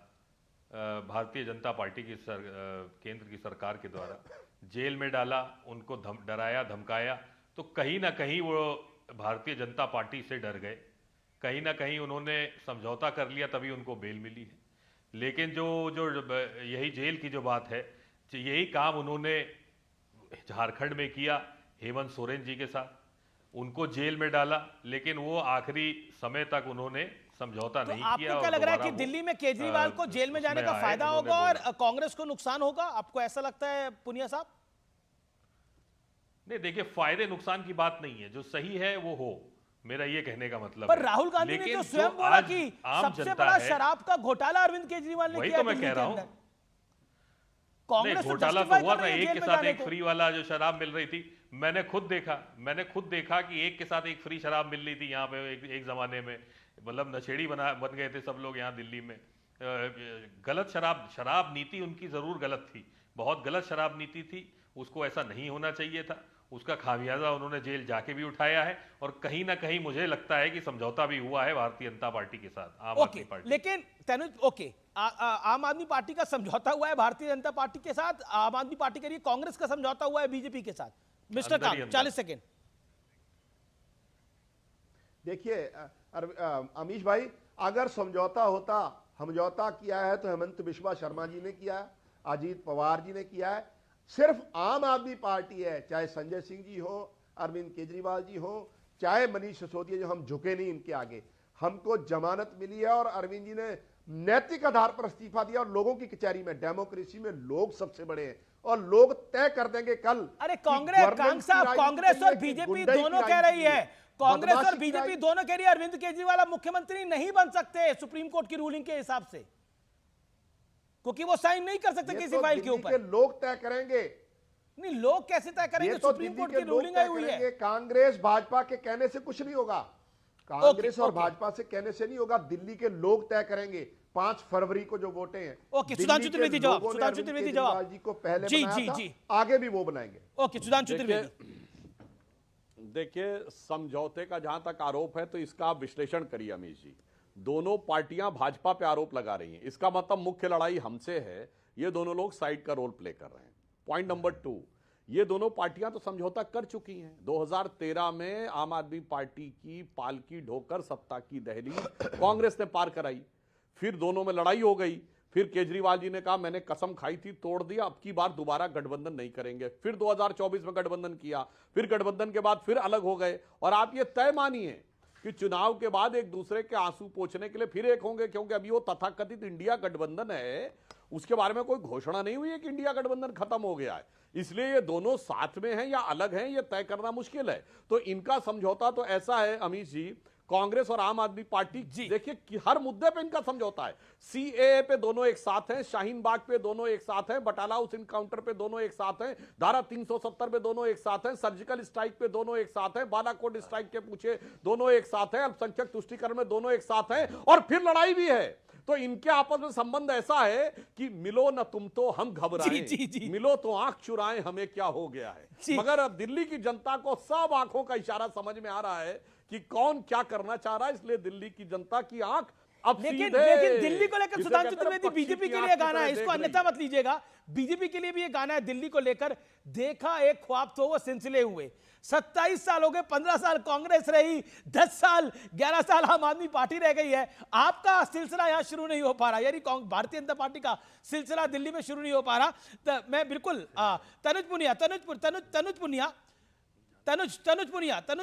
भारतीय जनता पार्टी की केंद्र की सरकार के द्वारा, जेल में डाला, उनको डराया धमकाया, तो कहीं ना कहीं वो भारतीय जनता पार्टी से डर गए, कहीं ना कहीं उन्होंने समझौता कर लिया, तभी उनको बेल मिली है। लेकिन जो जो यही जेल की जो बात है, यही काम उन्होंने झारखंड में किया हेमंत सोरेन जी के साथ, उनको जेल में डाला, लेकिन वो आखिरी समय तक उन्होंने समझौता तो नहीं आपको किया। क्या और लग रहा है दोबारा कि वो, दिल्ली में केजरीवाल को जेल में जाने उसमें का आए, फायदा उन्होंने होगा और बोला। कांग्रेस को नुकसान होगा? आपको ऐसा लगता है पुनिया साहब? नहीं, देखिए, फायदे नुकसान की बात नहीं है, जो सही है वो हो, मेरा ये कहने का मतलब पर है। राहुल गांधी ने लेकिन तो जो स्वयं बोला आज कि आम सबसे जनता बड़ा है, शराब का घोटाला अरविंद केजरीवाल ने वही किया तो मैं दिल्ली कह के रहा हूं। अंदर। नहीं, कांग्रेस तो घोटाला तो justify हुआ कर था, रही है एक जेल के में साथ जाने एक को। फ्री वाला जो शराब मिल रही थी, मैंने खुद देखा कि एक के साथ एक फ्री शराब मिल रही थी यहाँ पे एक जमाने में, मतलब नशेड़ी बन गए थे सब लोग यहाँ दिल्ली में। गलत शराब नीति उनकी जरूर गलत थी, बहुत गलत शराब नीति थी, उसको ऐसा नहीं होना चाहिए था, उसका खामियाजा उन्होंने जेल जाके भी उठाया है। और कहीं ना कहीं मुझे लगता है कि समझौता भी हुआ है भारतीय जनता पार्टी के साथ, आम आदमी पार्टी। लेकिन तनुज, आम आदमी पार्टी का समझौता हुआ है भारतीय जनता पार्टी के साथ, आम आदमी पार्टी के लिए कांग्रेस का समझौता हुआ है बीजेपी के साथ। मिस्टर अंदर ही काम, अंदर। 40 सेकेंड। देखिए अमीश भाई, अगर समझौता होता, समझौता किया है तो हेमंत बिश्वा शर्मा जी ने किया है, अजीत पवार जी ने किया है। सिर्फ आम आदमी पार्टी है, चाहे संजय सिंह जी हो, अरविंद केजरीवाल जी हो, चाहे मनीष सिसोदिया, जो हम झुके नहीं इनके आगे। हमको जमानत मिली है और अरविंद जी ने नैतिक आधार पर इस्तीफा दिया, और लोगों की कचहरी में, डेमोक्रेसी में लोग सबसे बड़े हैं और लोग तय कर देंगे कल। अरे कि कांग्रेस, गवर्नमेंट कांग की साहब, राजनीति कांग्रेस सही और है कि बीजेपी गुंडई की दोनों कह राजनीति रही है, कांग्रेस और बदमाशी की बीजेपी राजनीति। दोनों कह रही है अरविंद केजरीवाल अब मुख्यमंत्री नहीं बन सकते सुप्रीम कोर्ट की रूलिंग के हिसाब से, क्योंकि वो साइन नहीं कर सकते ये किसी तो फाइल के दिल्ली ऊपर। के लोग तय करेंगे। नहीं, लोग कैसे तय ये करेंगे? तो सुप्रीम दिल्ली कोर्ट के की लोग रूलिंग तय आई हुई है। करेंगे। कांग्रेस भाजपा के कहने से कुछ नहीं होगा, कांग्रेस और ओके। भाजपा से कहने से नहीं होगा, दिल्ली के लोग तय करेंगे 5 फरवरी को जो वोटें हैं। ओके, दिल्ली सुधांशु के त्रिवेदी जवाब, लोगों ने सुधांशु अरविंद त्रिवेदी केजरीवाल जवाब। जी को पहले जी, बनाया जी, था, जी। आगे भी वो बनाएंगे। ओके, सुधांशु त्रिवेदी। देखिए, समझौते का जहां तक आरोप है तो इसका आप विश्लेषण करिए अमीश जी। दोनों पार्टियां भाजपा पे आरोप लगा रही हैं, इसका मतलब मुख्य लड़ाई हमसे है, ये दोनों लोग साइड का रोल प्ले कर रहे हैं। पॉइंट नंबर 2, ये दोनों पार्टियां तो समझौता कर चुकी हैं। 2013 में आम आदमी पार्टी की पालकी ढोकर सत्ता की दहलीज कांग्रेस ने पार कराई, फिर दोनों में लड़ाई हो गई, फिर केजरीवाल जी ने कहा मैंने कसम खाई थी, तोड़ दिया, अब की बार दोबारा गठबंधन नहीं करेंगे, फिर 2024 में गठबंधन किया, फिर गठबंधन के बाद फिर अलग हो गए। और आप ये तय मानिए कि चुनाव के बाद एक दूसरे के आंसू पोंछने के लिए फिर एक होंगे, क्योंकि अभी वो तथाकथित इंडिया गठबंधन है, उसके बारे में कोई घोषणा नहीं हुई है कि इंडिया गठबंधन खत्म हो गया है। इसलिए ये दोनों साथ में हैं या अलग हैं, ये तय करना मुश्किल है। तो इनका समझौता तो ऐसा है अमीश जी, कांग्रेस और आम आदमी पार्टी, देखिए कि हर मुद्दे पे इनका समझौता है। सीएए पे दोनों एक साथ हैं, शाहीन बाग पे दोनों एक साथ हैं, बटाला हाउस इनकाउंटर पे दोनों एक साथ हैं, धारा 370 पे दोनों एक साथ हैं, सर्जिकल स्ट्राइक पे दोनों एक साथ हैं, बालाकोट स्ट्राइक के पूछे दोनों एक साथ हैं, अल्पसंख्यक तुष्टीकरण में दोनों एक साथ हैं, और फिर लड़ाई भी है। तो इनके आपस में संबंध ऐसा है कि मिलो न तुम तो हम घबराएं, मिलो तो आंख चुराएं हमें क्या हो गया है। मगर अब दिल्ली की जनता को सब आंखों का इशारा समझ में आ रहा है कि कौन क्या करना चाह रहा है, इसलिए दिल्ली की जनता की आंख अब लेकिन सीधे दिल्ली को लेकर सुधांशु त्रिवेदी बीजेपी के लिए गाना है, इसको अन्यथा मत लीजिएगा, बीजेपी के लिए भी ये गाना है दिल्ली को लेकर। देखा एक ख्वाब तो वो सिलसिले हुए, 27 साल हो गए, 15 साल कांग्रेस रही, 10 साल 11 साल आम आदमी पार्टी रह गई है, आपका सिलसिला यहां शुरू नहीं हो पा रहा, यानी भारतीय जनता पार्टी का सिलसिला दिल्ली में शुरू नहीं हो पा रहा। तो मैं बिल्कुल तनुज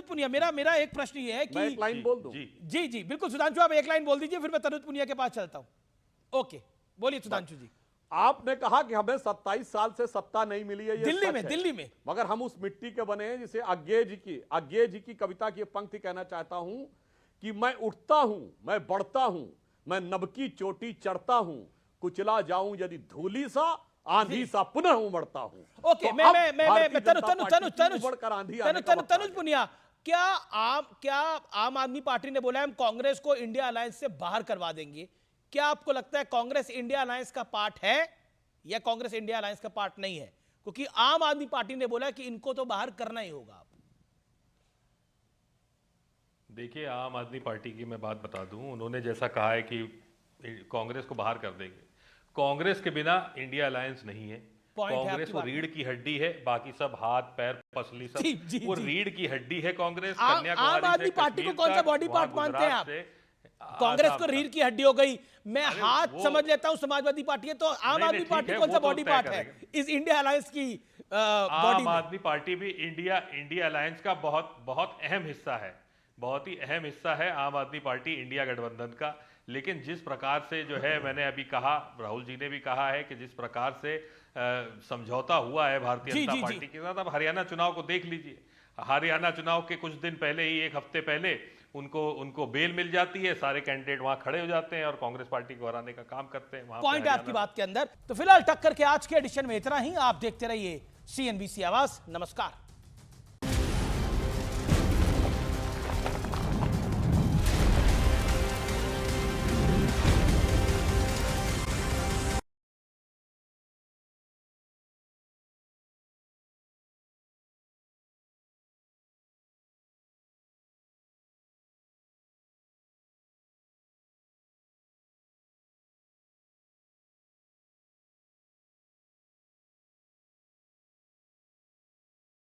पुनिया, मेरा एक प्रश्न ये है कि मैं एक लाइन बोल दूं। जी बिल्कुल सुधांशु, आप एक लाइन बोल दीजिए, फिर मैं तनुज पुनिया के पास चलता हूं। ओके, बोलिए सुधांशु जी। आपने कहा कि हमें 27 साल से सत्ता नहीं मिली है, ये दिल्ली में मगर हम उस मिट्टी के बने हैं, जिसे अज्ञे जी की कविता की पंक्ति कहना चाहता हूं कि मैं उठता हूं, मैं बढ़ता हूं, मैं नभकी चोटी चढ़ता हूं, कुचला जाऊं यदि धूली सा, आंधी सा पुनः उमड़ता हूं। ओके, तनुज पुनिया, क्या आम आदमी पार्टी ने बोला है हम कांग्रेस को इंडिया अलायंस से बाहर करवा देंगे, क्या आपको लगता है कांग्रेस इंडिया अलायंस का पार्ट है या कांग्रेस इंडिया अलायंस का पार्ट नहीं है? क्योंकि आम आदमी पार्टी ने बोला कि इनको तो बाहर करना ही होगा। देखिए, आम आदमी पार्टी की मैं बात बता दूं, उन्होंने जैसा कहा है कि कांग्रेस को बाहर कर देंगे, कांग्रेस के बिना इंडिया अलायंस नहीं है, पॉइंट है कांग्रेस आपकी वो बात। रीढ़ की हड्डी है, बाकी सब हाथ पैर पसली सब जी, जी, वो जी। रीढ़ की हड्डी है कांग्रेस। आम कन्याकुमारी से आदमी पार्टी को कश्मीर कौन सा तक, बॉडी वहाँ पार्ट मानते हैं आप? गुजरात से कांग्रेस आसाम को तक। रीढ़ की हड्डी हो गई, मैं अरे हाथ वो- समझ लेता हूं, समाजवादी पार्टी है तो आम नहीं, आदमी ठीक पार्टी है, कौन सा वो तो बॉडी तय पार्ट है करेंगे। इस इंडिया अलायंस की बॉडी आम में? आदमी पार्टी भी इंडिया अलायंस का बहुत बहुत अहम हिस्सा है, बहुत ही अहम हिस्सा है आम आदमी पार्टी इंडिया गठबंधन का। लेकिन जिस प्रकार से जो है, मैंने अभी कहा, राहुल जी ने भी कहा है कि जिस प्रकार से समझौता हुआ है भारतीय जी, जनता जी, पार्टी जी। के साथ, अब हरियाणा चुनाव को देख लीजिए। हरियाणा चुनाव के कुछ दिन पहले ही, एक हफ्ते पहले उनको बेल मिल जाती है, सारे कैंडिडेट वहां खड़े हो जाते हैं और कांग्रेस पार्टी को हराने का काम करते हैं। वहां पे पॉइंट है आपकी हरियाणा- बात के अंदर। तो फिलहाल टक्कर के आज के एडिशन में इतना ही। आप देखते रहिए CNBC आवाज। नमस्कार।